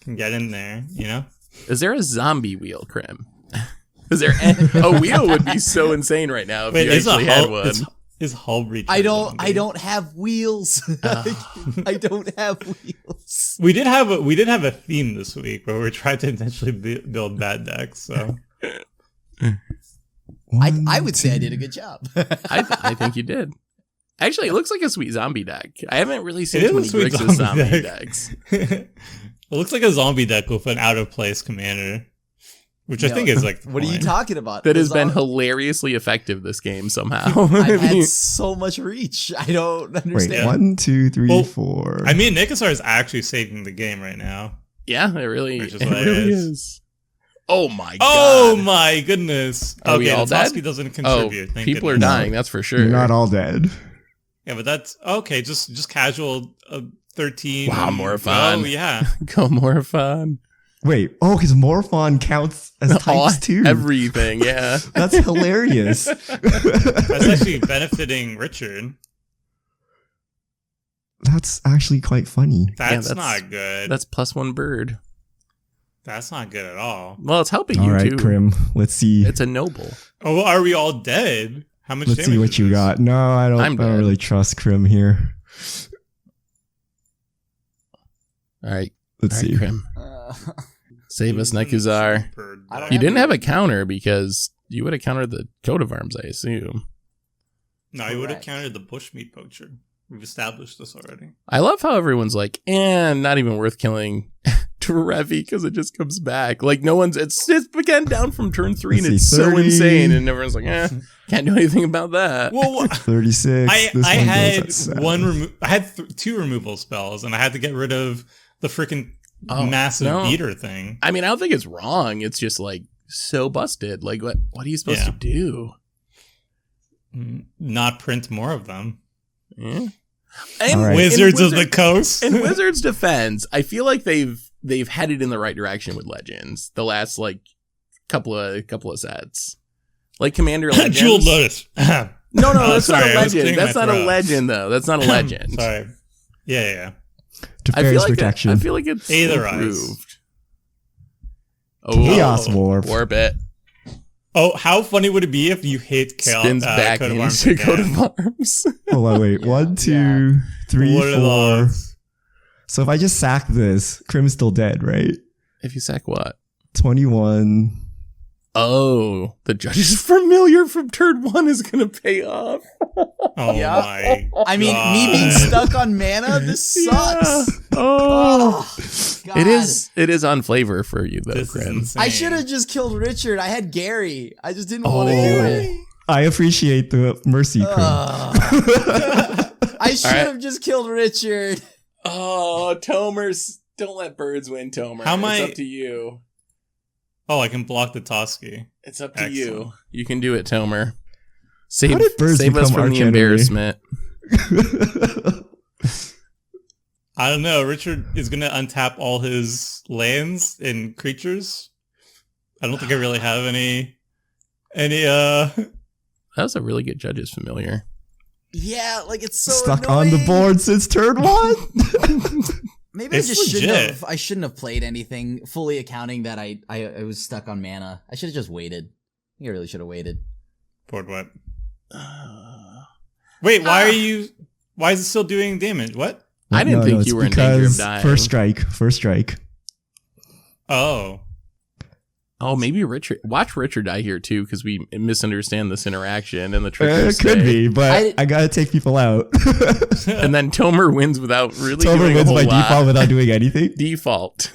can get in there, you know? Is there a zombie wheel, Krim? Is there a wheel would be so insane right now if you is actually had one. Is Hull Breach? I don't have wheels. Oh. I don't have wheels. We did have a theme this week where we tried to intentionally build bad decks. So I would say I did a good job. I think you did. Actually, it looks like a sweet zombie deck. I haven't really seen It too is many a sweet Grixis zombie zombie deck. decks. it looks like a zombie deck with an out of place commander, which I No, think is like. The What are you point. talking about? That has been Those hilariously effective this game somehow. I've had so much reach. I don't Wait, understand. 1, 2, 3, Well, 4. I mean, Nekusar is actually saving the game right now. Yeah, it really, Which is it what it really is. is. Oh my god. Oh my goodness. Are we all the dead? Toski doesn't contribute. Thank People are goodness. dying, that's for sure. You're not all dead. Yeah, but that's okay. Just casual 13. Wow, more fun. Oh, yeah. Go more fun. Wait, because Morphon counts as types too. Everything, yeah. That's hilarious. That's actually benefiting Richard. That's actually quite funny. That's not good. That's +1 bird. That's not good at all. Well, it's helping All you right, too. Krim. Let's see. It's a noble. Oh, well, are we all dead? How much Let's damage see what is you this? got. No, I don't dead. really trust Krim here. All right. Let's All right, see. Krim. Save us, Nekusar. I don't You have didn't any- have a counter because you would have countered the coat of arms, I assume. No, you would have Correct. countered the bushmeat poacher. We've established this already. I love how everyone's like, not even worth killing Derevi because it just comes back. Like no one's, it's again down from turn 3 and Let's it's see, so 30. insane and everyone's like, can't do anything about that. Well, 36. I This one goes had at 7. I had 2 removal spells, and I had to get rid of the freaking massive no. beater thing. I mean, I don't think it's wrong. It's just like so busted. Like what are you supposed to do? Not print more of them. Yeah. All right. Wizards of the Coast. In Wizards' defense, I feel like they've headed in the right direction with Legends. The last like couple of sets, like Commander Legends. Jewel Lotus. No, that's sorry, not a I was legend. clearing That's my not a throat. legend, though. That's not a legend. Sorry. Yeah. Defense protection. I feel like it's Either eyes. improved. Chaos Warp. Warp it. Oh, how funny would it be if you hit Chaos Spins back Coat of Arms into Coat again? of Arms. Hold on, wait. 1, 2, 3, What are 4. those? So if I just sack this, Krim's still dead, right? If you sack what? 21. Oh, the Judge's Familiar from turn 1 is going to pay off. Oh Yeah. my I mean, me being God. stuck on mana, this sucks. Yeah. Oh. God. It is on flavor for you, though, This is Krim. insane. I should have just killed Richard. I had Gary. I just didn't Oh. want to do it. I appreciate the mercy, Krim. I should have just killed Richard. Oh, Tomers. Don't let birds win, Tomer. How am I- It's up to you. Oh, I can block the Toski. It's up to Excellent. you. You can do it, Tomer. Save, How did birds save us become from the Arch-enemy? embarrassment. I don't know. Richard is going to untap all his lands and creatures. I don't think I really have any. That was a really good Judge's Familiar. Yeah, like it's so Stuck annoying. on the board since turn 1. Maybe It's I just shouldn't legit. have. I shouldn't have played anything, fully accounting that I was stuck on mana. I should have just waited. I think I really should have waited. Board what? Wait, why are you... Why is it still doing damage? What? I didn't think it's you were in danger of because dying. First strike. Oh. Oh, maybe Richard. Watch Richard die here, too, because we misunderstand this interaction and the trick It could be, but I gotta take people out. And then Tomer wins without really Tomer doing a wins whole by lot. default without doing anything. Default.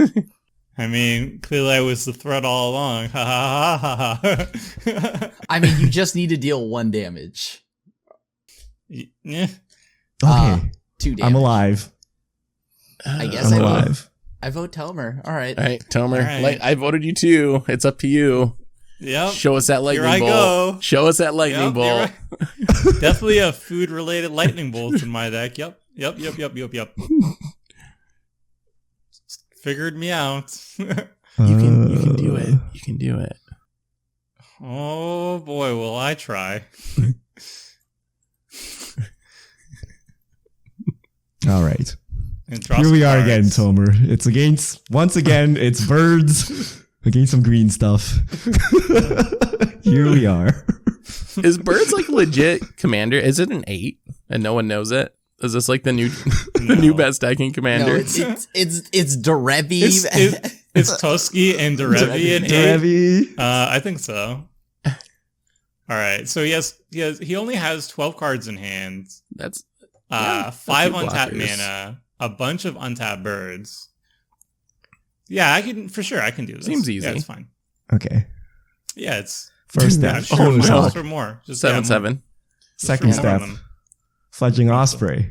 I mean, clearly I was the threat all along. Ha ha ha ha ha. I mean, you just need to deal 1 damage. Yeah. Okay, 2 damage. I'm alive. I guess I'm I vote. alive. I vote Tomer. All right. All right, Tomer. All right. I voted you, too. It's up to you. Yep. Show us that lightning Here I bolt. go. Show us that lightning Yep, bolt. here Definitely a food-related lightning bolt in my deck. Yep. Figured me out. You can do it. You can do it. Oh boy, will I try. All right. And draw Here some we are cards. again, Tomer. It's once again, it's birds against some green stuff. Here we are. Is Birds like legit commander? Is it an 8 and no one knows it? Is this like the new the new best deck in Commander? No, it's Derevi. It's Toski and Derevi and Derevi. I think so. All right, so he only has 12 cards in hand. That's 5 two untapped blockers. mana, a bunch of untapped birds. Yeah, I can do this. Seems easy. Yeah, it's fine. Okay. Yeah, it's First yeah, step. sure. Oh, no. Ask for more. Just 7/7. Second more of step. them. Fledgling Osprey.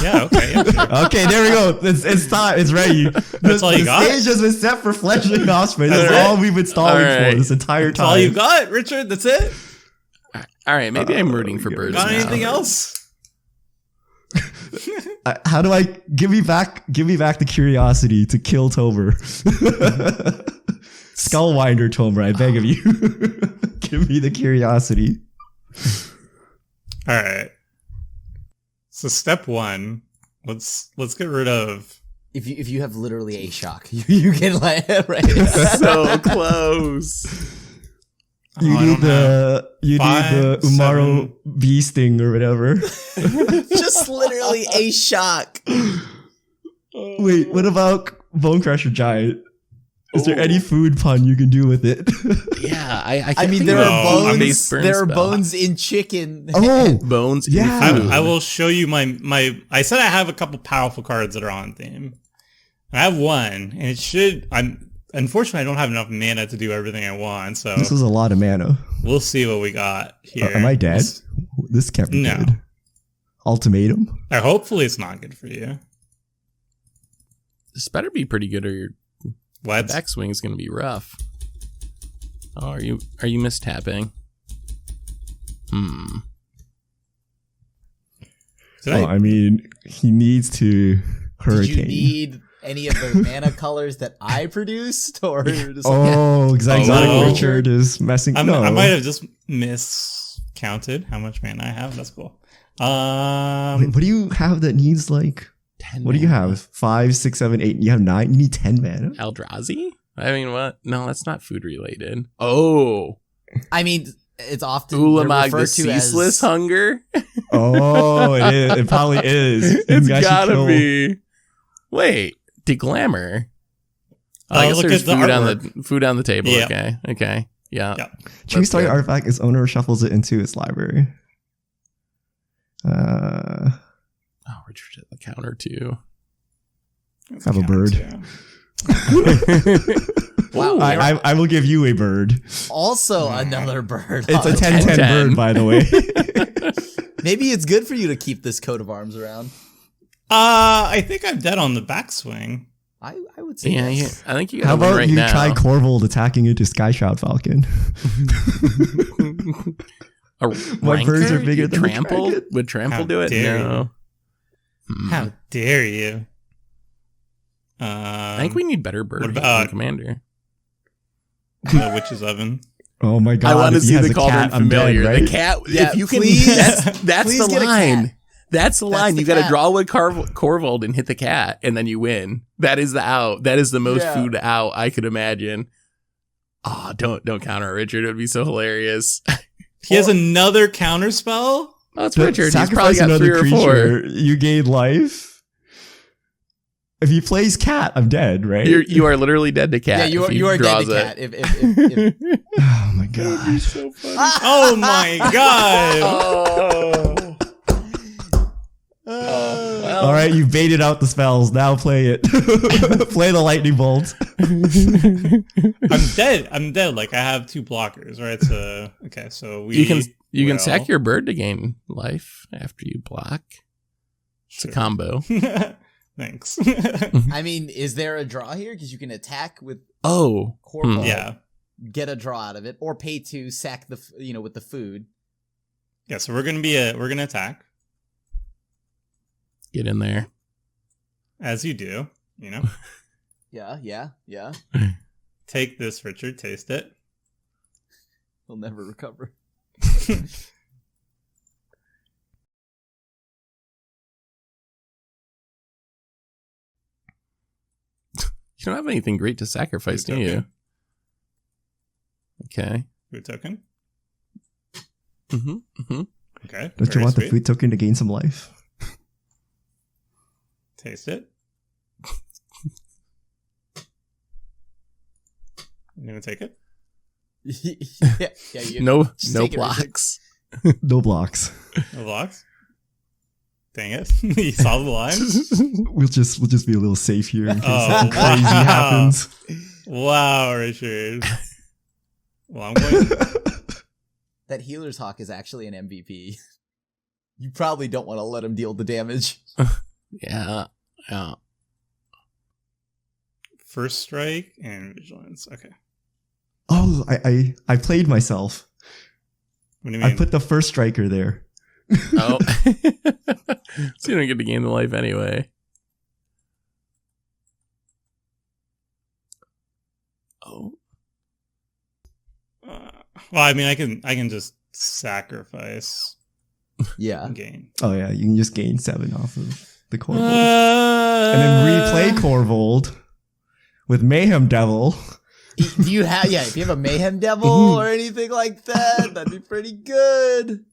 Yeah, okay. Yeah, sure. Okay, there we go. It's time. It's ready. That's all you got? The stage has been set for fledgling offspring. That's All right. all we've been stalling All right. for this entire That's time. all you got, Richard? That's it? All right, maybe I'm rooting for birds Got now. anything else? How do I give me back the curiosity to kill Tober? Skullwinder Tober, I beg of you. Give me the curiosity. All right. So step 1, let's get rid of. If you have literally a shock, you can like right. So close. You I need don't know. the 5, Umaro bee sting or whatever. Just literally a shock. Wait, what about Bone Crusher Giant? Is there any food pun you can do with it? Yeah, I I can't mean, think there of are a bones. base burn There are spell. bones in chicken. Oh, Bones. in Yeah. food. I will show you my. I said I have a couple powerful cards that are on theme. I have one, and it should. Unfortunately, I don't have enough mana to do everything I want, so this was a lot of mana. we'll see what we got here. Am I dead? This can't be No. good. Ultimatum? Hopefully, it's not good for you. This better be pretty good, or your What? backswing is going to be rough. Oh, are you mistapping? Did I- I mean, he needs to Did hurricane. you need any of the mana colors that I produced, or just Oh, exotic no. Richard is messing. I No, might have just miscounted how much mana I have. That's cool. Wait, what do you have that needs like? 10 What do you mana. have? 5, 6, 7, 8. You have 9. You need 10 mana. Eldrazi? I mean, what? No, that's not food related. Oh, I mean, it's often Ulamog, referred the to ceaseless as hunger. Oh, it is. It probably is. You It's can actually gotta kill- be. Wait, deglamour. Oh, I guess look there's at the food on the table. Yeah. Okay. Yeah. Yeah. Choose target good. artifact. Its owner shuffles it into its library. Oh, Richard at the counter too. Have a bird. wow. I will give you a bird. Also, another bird. It's a on 10-10 10-10. bird, by the way. Maybe it's good for you to keep this coat of arms around. I think I'm dead on the backSwing. I would say Yeah, yes. I think you How got one about right you now. try Korvold attacking into Sky Shroud Falcon? A My birds are ranker? bigger You than the trample. dragon. Would trample How do it? dare No. How dare you? I think we need better bird what hate about- than commander. The Witch's Oven. Oh my god! I want to if he see has the a cauldron cat, I'm dead, familiar. right? The cat. Yeah, if you can, please- that's please the get a line. cat. That's the line. the You got to cat. draw with Korvold and hit the cat, and then you win. That is the out. That is the most Yeah. food out I could imagine. Oh, don't counter Richard. It would be so hilarious. He has another counter spell? Oh, it's But Richard. He's probably sacrifice got 3 another or 4. creature, you gain life. If he plays cat, I'm dead, right? You are literally dead to cat. Yeah, you if are, he you are dead draws to it. cat. If Oh my god! So funny. Oh my god! Well, All right, you baited out the spells. Now play it. Play the lightning bolt. I'm dead. Like, I have 2 blockers, right? So, okay, so we... you can will- sack your bird to gain life after you block. It's a Sure. combo. Thanks. I mean, is there a draw here? Because you can attack with Oh, Korvold, Yeah. get a draw out of it, or pay to sack the with the food. Yeah, so we're gonna attack, get in there. as you do, you know. Yeah. Take this, Richard, taste it. He'll never recover. You don't have anything great to sacrifice, do Food you? token. Okay. Food token. Mm-hmm. Okay. Don't you very want the sweet. food token to gain some life? Taste it. I'm gonna take it. yeah. No Just take it, Richard. blocks. No blocks. No blocks. Dang it! You saw the line. We'll just be a little safe here in case Oh, something crazy wow. happens. Wow, Richard. Well, I'm going. That Healer's Hawk is actually an MVP. You probably don't want to let him deal the damage. Yeah. First strike and vigilance. Okay. Oh, I played myself. What do you mean? I put the first striker there. Oh. So you don't get to gain the life anyway. Oh. Well, I mean, I can just sacrifice Yeah. and gain. Oh yeah, you can just gain 7 off of the Korvold. And then replay Korvold with Mayhem Devil. Do you have if you have a Mayhem Devil or anything like that, that'd be pretty good.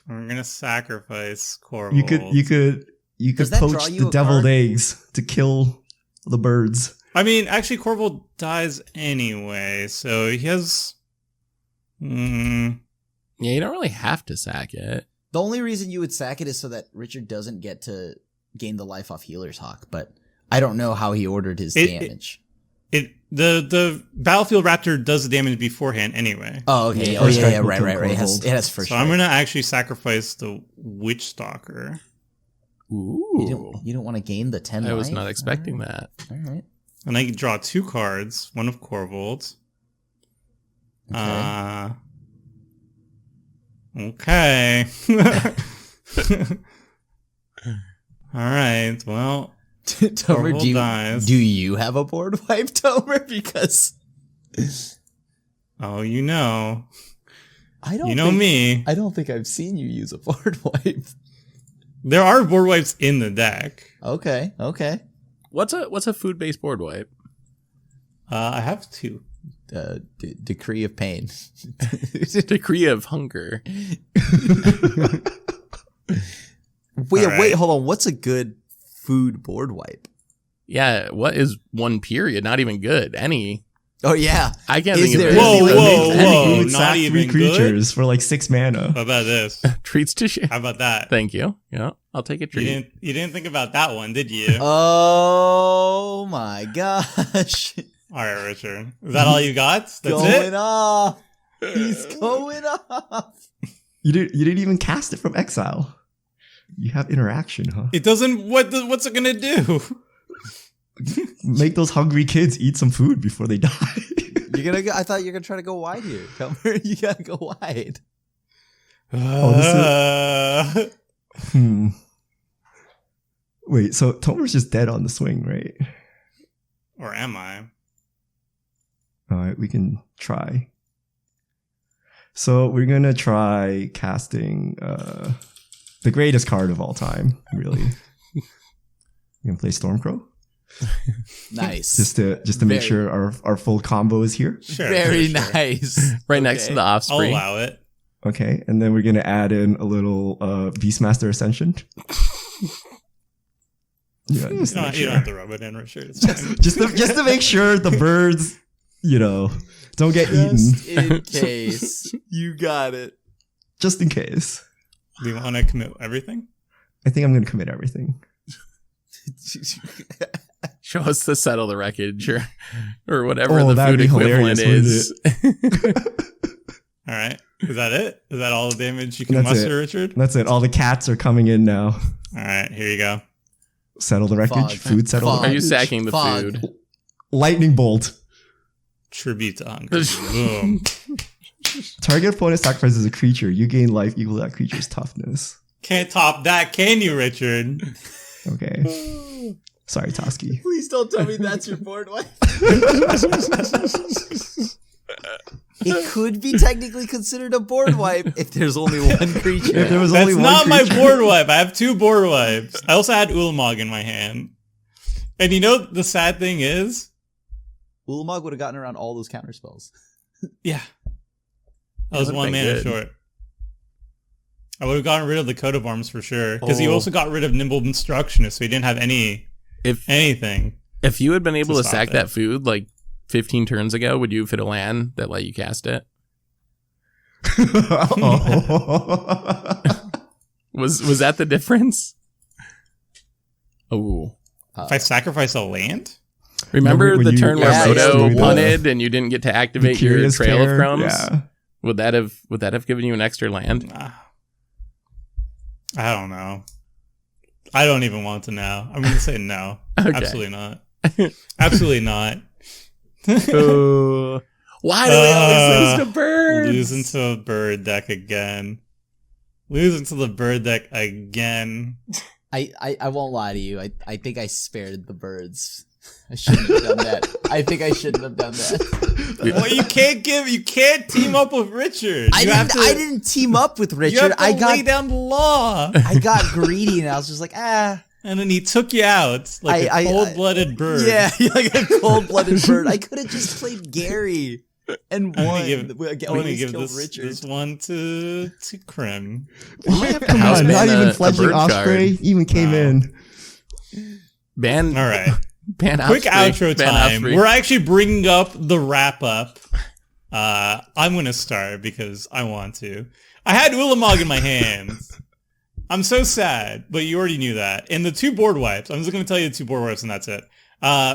I'm gonna sacrifice Korvold. You Does could that draw poach you the a deviled card? eggs to kill the birds. I mean, actually, Korvold dies anyway, so he has. Yeah, you don't really have to sack it. The only reason you would sack it is so that Richard doesn't get to gain the life off Healer's Hawk, but I don't know how he ordered his damage. The Battlefield Raptor does the damage beforehand anyway. Oh, okay. First strike will Right. kill It has Korvold. first So strike. I'm gonna actually sacrifice the Witch Stalker. Ooh. You don't want to gain the 10 I was life? not expecting that. All right. And I can draw 2 cards, one of Korvold. Okay. Alright, well, Tomer, Korvold dies. do you have a board wipe, Tomer? Because Oh, you know. I don't You know me. I don't think I've seen you use a board wipe. There are board wipes in the deck. Okay. What's a food-based board wipe? I have 2. Decree of pain. Decree of hunger. Wait, hold on. What's a good food board wipe? Yeah, what is one period? Not even good. Any. Oh yeah. I can't Is think of there- it. Whoa, Is whoa, there- whoa. You would Not sack 3 even good? creatures for like 6 mana. How about this? Treats to share. How about that? Thank you. Yeah, I'll take a treat. You didn't think about that one, did you? Oh my gosh. All right, Richard. Is that all you got? That's Going it? off. He's going off. You didn't even cast it from exile. You have interaction, huh? It doesn't. What's it gonna do? Make those hungry kids eat some food before they die. You're gonna go, I thought you were gonna try to go wide here. Tomer, you gotta go wide. Wait, so Tomer's just dead on the swing, right? Or am I? All right, we can try. So we're gonna try casting the greatest card of all time, really. You gonna play Stormcrow? Nice. Just to make sure our full combo is here. Sure. Very sure. nice. Right next to the I'll offspring. allow it. Okay, and then we're gonna add in a little Beastmaster Ascension. Yeah, just to make You don't sure. have to rub it in, Richard. It's fine. just to make sure the birds, don't get Just eaten. in case. You got it. Just in case. Do you want to commit everything? I think I'm gonna commit everything. Show us the settle the wreckage or whatever the that'd food be equivalent hilarious, is. All right. Is that it? Is that all the damage you can That's muster, it. Richard? That's it. All the cats are coming in now. All right. Here you go. Settle the wreckage. Fog. Food settle Fog. the Are you wreckage. sacking the Fog. food? Lightning bolt. Tribute to hunger. Boom. Target opponent sacrifices a creature. You gain life equal to that creature's toughness. Can't top that, can you, Richard? Okay. Sorry, Toski. Please don't tell me that's your board wipe. It could be technically considered a board wipe if there's only one creature. If there was That's only one not my creature. board wipe. I have 2 board wipes. I also had Ulamog in my hand. And you know the sad thing is? Ulamog would have gotten around all those counter spells. Yeah. I That was would've 1 been mana good. short. I would have gotten rid of the coat of arms for sure. Because he Oh. also got rid of Nimble Instructionist, so he didn't have anything. If you had been able to stop sack it. that food like 15 turns ago, would you have hit a land that let you cast it? Was that the difference? Oh. If I sacrifice a land? Remember Remember when the you- turn where Yeah, Moto yeah, punted and you didn't get to activate your Curious Trail of Pair, Crumbs? Yeah. Would that have given you an extra land? Nah. I don't know. I don't even want to know. I'm going to say no. Okay. Absolutely not. Absolutely not. Why do we always lose to birds? Losing to a bird deck again. Losing to the bird deck again. I won't lie to you. I think I spared the birds. I shouldn't have done that. I think I shouldn't have done that. Well, you can't team up with Richard. I didn't team up with Richard. You have to lay down the law. I got greedy and I was just like, ah. And then he took you out like a cold-blooded bird. Yeah, like a cold-blooded bird. I could have just played Gary and won. I'm gonna give this one to Krim. Come on, not even fledgling Osprey even came in. Ban. All right. Quick outro time. We're actually bringing up the wrap up. I'm gonna start because I want to. I had Ulamog in my hands. I'm so sad, but you already knew that. And the 2 board wipes. I'm just gonna tell you the 2 board wipes, and that's it.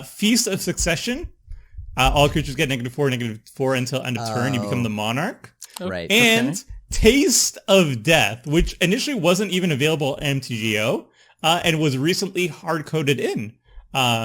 Feast of Succession. All creatures get -4 until end of turn. You become the monarch. Right. And Taste of Death, which initially wasn't even available at MTGO, and was recently hard-coded in.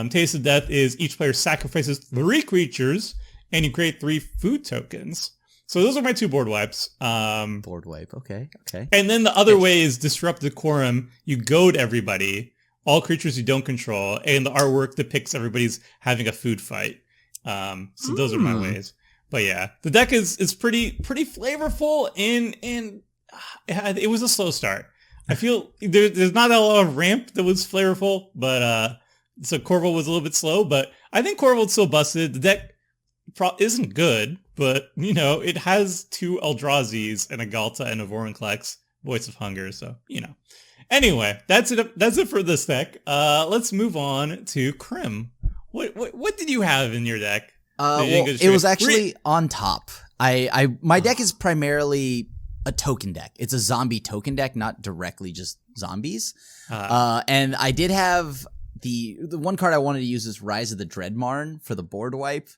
Taste of Death is each player sacrifices 3 creatures, and you create 3 food tokens. So those are my 2 board wipes. Board wipe, okay. And then the other way is Disrupt Decorum. You goad everybody, all creatures you don't control, and the artwork depicts everybody's having a food fight. So those are my ways. But yeah, the deck is pretty flavorful, and it was a slow start. I feel there's not a lot of ramp that was flavorful, but so Korvold was a little bit slow, but I think Korvold's still busted. The deck isn't good, but you know, it has 2 Eldrazi's and a Galta and a Vorinclex, Voice of Hunger, so you know. Anyway, that's it for this deck. Let's move on to Krim. What did you have in your deck? Well, it was actually on top. My deck is primarily a token deck. It's a zombie token deck, not directly just zombies. And I did have the one card I wanted to use is Rise of the Dreadmarn for the board wipe,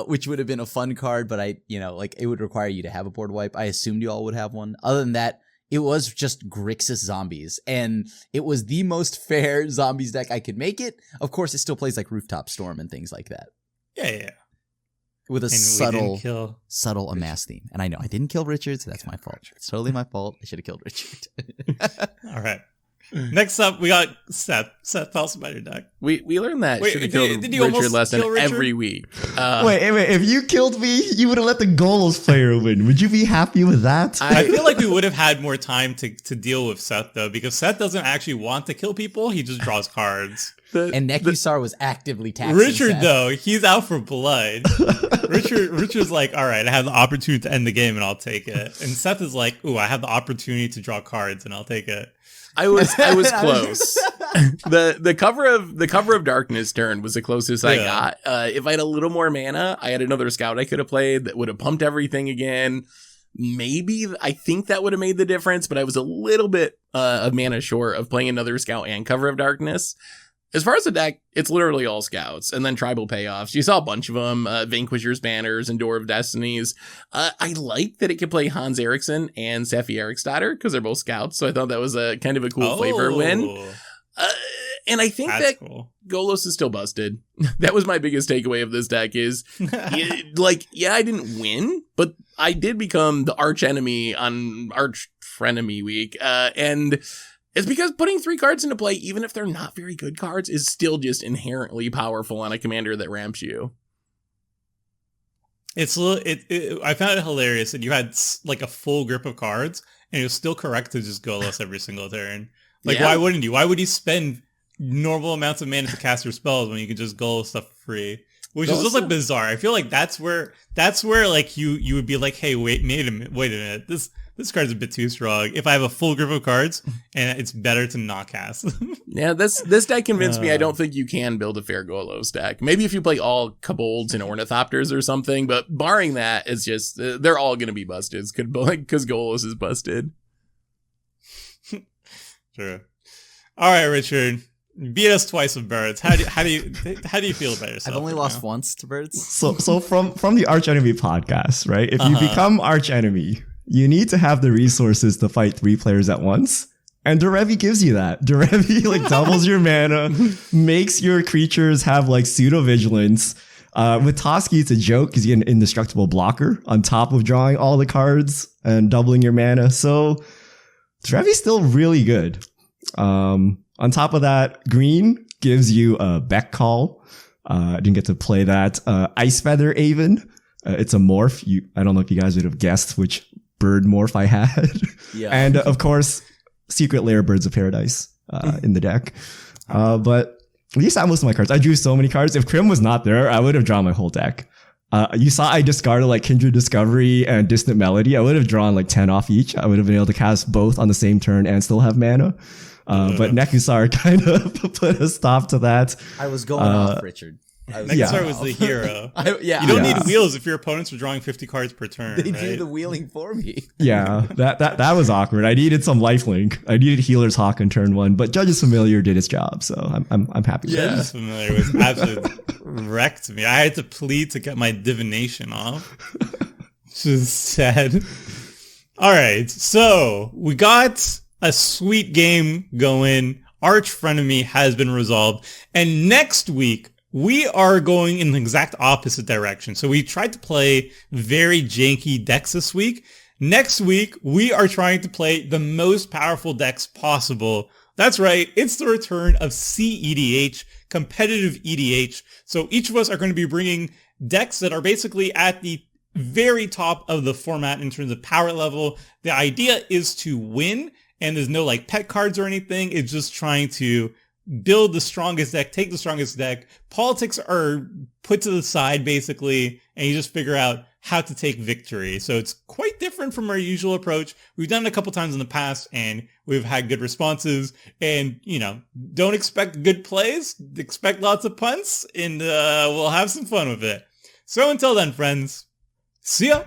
which would have been a fun card, but it would require you to have a board wipe. I assumed you all would have one. Other than that, it was just Grixis zombies, and it was the most fair zombies deck I could make it. Of course, it still plays like Rooftop Storm and things like that. Yeah. With a subtle amass theme. And I know I didn't kill Richard, so that's my fault. It's totally my fault. I should have killed Richard. All right. Next up, we got Seth. Seth, tell us about your deck. We learned that should have killed Richard lesson every week. Wait, if you killed me, you would have let the Golos player win. Would you be happy with that? I feel like we would have had more time to deal with Seth, though, because Seth doesn't actually want to kill people. He just draws cards. And Nekusar was actively taxing Richard, Seth. though, he's out for blood. Richard's like, all right, I have the opportunity to end the game, and I'll take it. And Seth is like, ooh, I have the opportunity to draw cards, and I'll take it. I was close. The cover of Darkness turn was the closest I got. If I had a little more mana, I had another scout I could have played that would have pumped everything again. Maybe I think that would have made the difference, but I was a little bit of mana short of playing another scout and cover of Darkness. As far as the deck, it's literally all scouts and then tribal payoffs. You saw a bunch of them, Vanquisher's Banners and Door of Destinies. I like that it could play Hans Eriksson and Seffi Eriksdotter because they're both scouts. So I thought that was a kind of a cool flavor win. And I think that cool. Golos is still busted. That was my biggest takeaway of this deck is I didn't win, but I did become the arch-enemy on Arch-frenemy week. And it's because putting 3 cards into play, even if they're not very good cards, is still just inherently powerful on a commander that ramps you. I found it hilarious that you had like a full grip of cards, and it was still correct to just Golos every single turn. Why wouldn't you? Why would you spend normal amounts of mana to cast your spells when you can just Golos stuff free? Which is just like bizarre. I feel like that's where like you would be like, hey, wait a minute, this card's a bit too strong. If I have a full grip of cards, and it's better to not cast. Yeah, this deck convinced me I don't think you can build a fair Golos deck. Maybe if you play all Kobolds and Ornithopters or something, but barring that, it's just, they're all going to be busted because Golos is busted. Sure. All right, Richard. Beat us twice with birds. How do you feel about yourself? I've only lost once to birds. So from the Arch-enemy podcast, right? If you become Arch-enemy, you need to have the resources to fight 3 players at once. And Derevi gives you that. Derevi like doubles your mana, makes your creatures have like pseudo vigilance. With Toski, it's a joke because you get an indestructible blocker on top of drawing all the cards and doubling your mana. So Derevi's still really good. On top of that, green gives you a Beck Call. I didn't get to play that. Ice Feather Aven. It's a morph. I don't know if you guys would have guessed which bird morph I had. Yeah. And of course, Secret Lair Birds of Paradise in the deck. But at least I had most of my cards. I drew so many cards. If Krim was not there, I would have drawn my whole deck. You saw I discarded like Kindred Discovery and Distant Melody. I would have drawn like 10 off each. I would have been able to cast both on the same turn and still have mana. But Nekusar kind of put a stop to that. I was going off, Richard. Nekusar was the hero. You don't need wheels if your opponents are drawing 50 cards per turn. They do the wheeling for me. Yeah, that was awkward. I needed some lifelink. I needed Healer's Hawk on turn 1, but Judge's Familiar did its job, so I'm happy with that. Judge's Familiar was absolutely wrecked me. I had to plead to get my divination off. Which is sad. All right, so we got a sweet game going. Arch-frenemy has been resolved, and next week we are going in the exact opposite direction. So we tried to play very janky decks this week. Next week, we are trying to play the most powerful decks possible. That's right. It's the return of CEDH, competitive EDH. So each of us are going to be bringing decks that are basically at the very top of the format in terms of power level. The idea is to win, and there's no like pet cards or anything. It's just trying to build the strongest deck, take the strongest deck. Politics are put to the side, basically, and you just figure out how to take victory. So it's quite different from our usual approach. We've done it a couple times in the past, and we've had good responses. And, don't expect good plays. Expect lots of punts, and we'll have some fun with it. So until then, friends, see ya!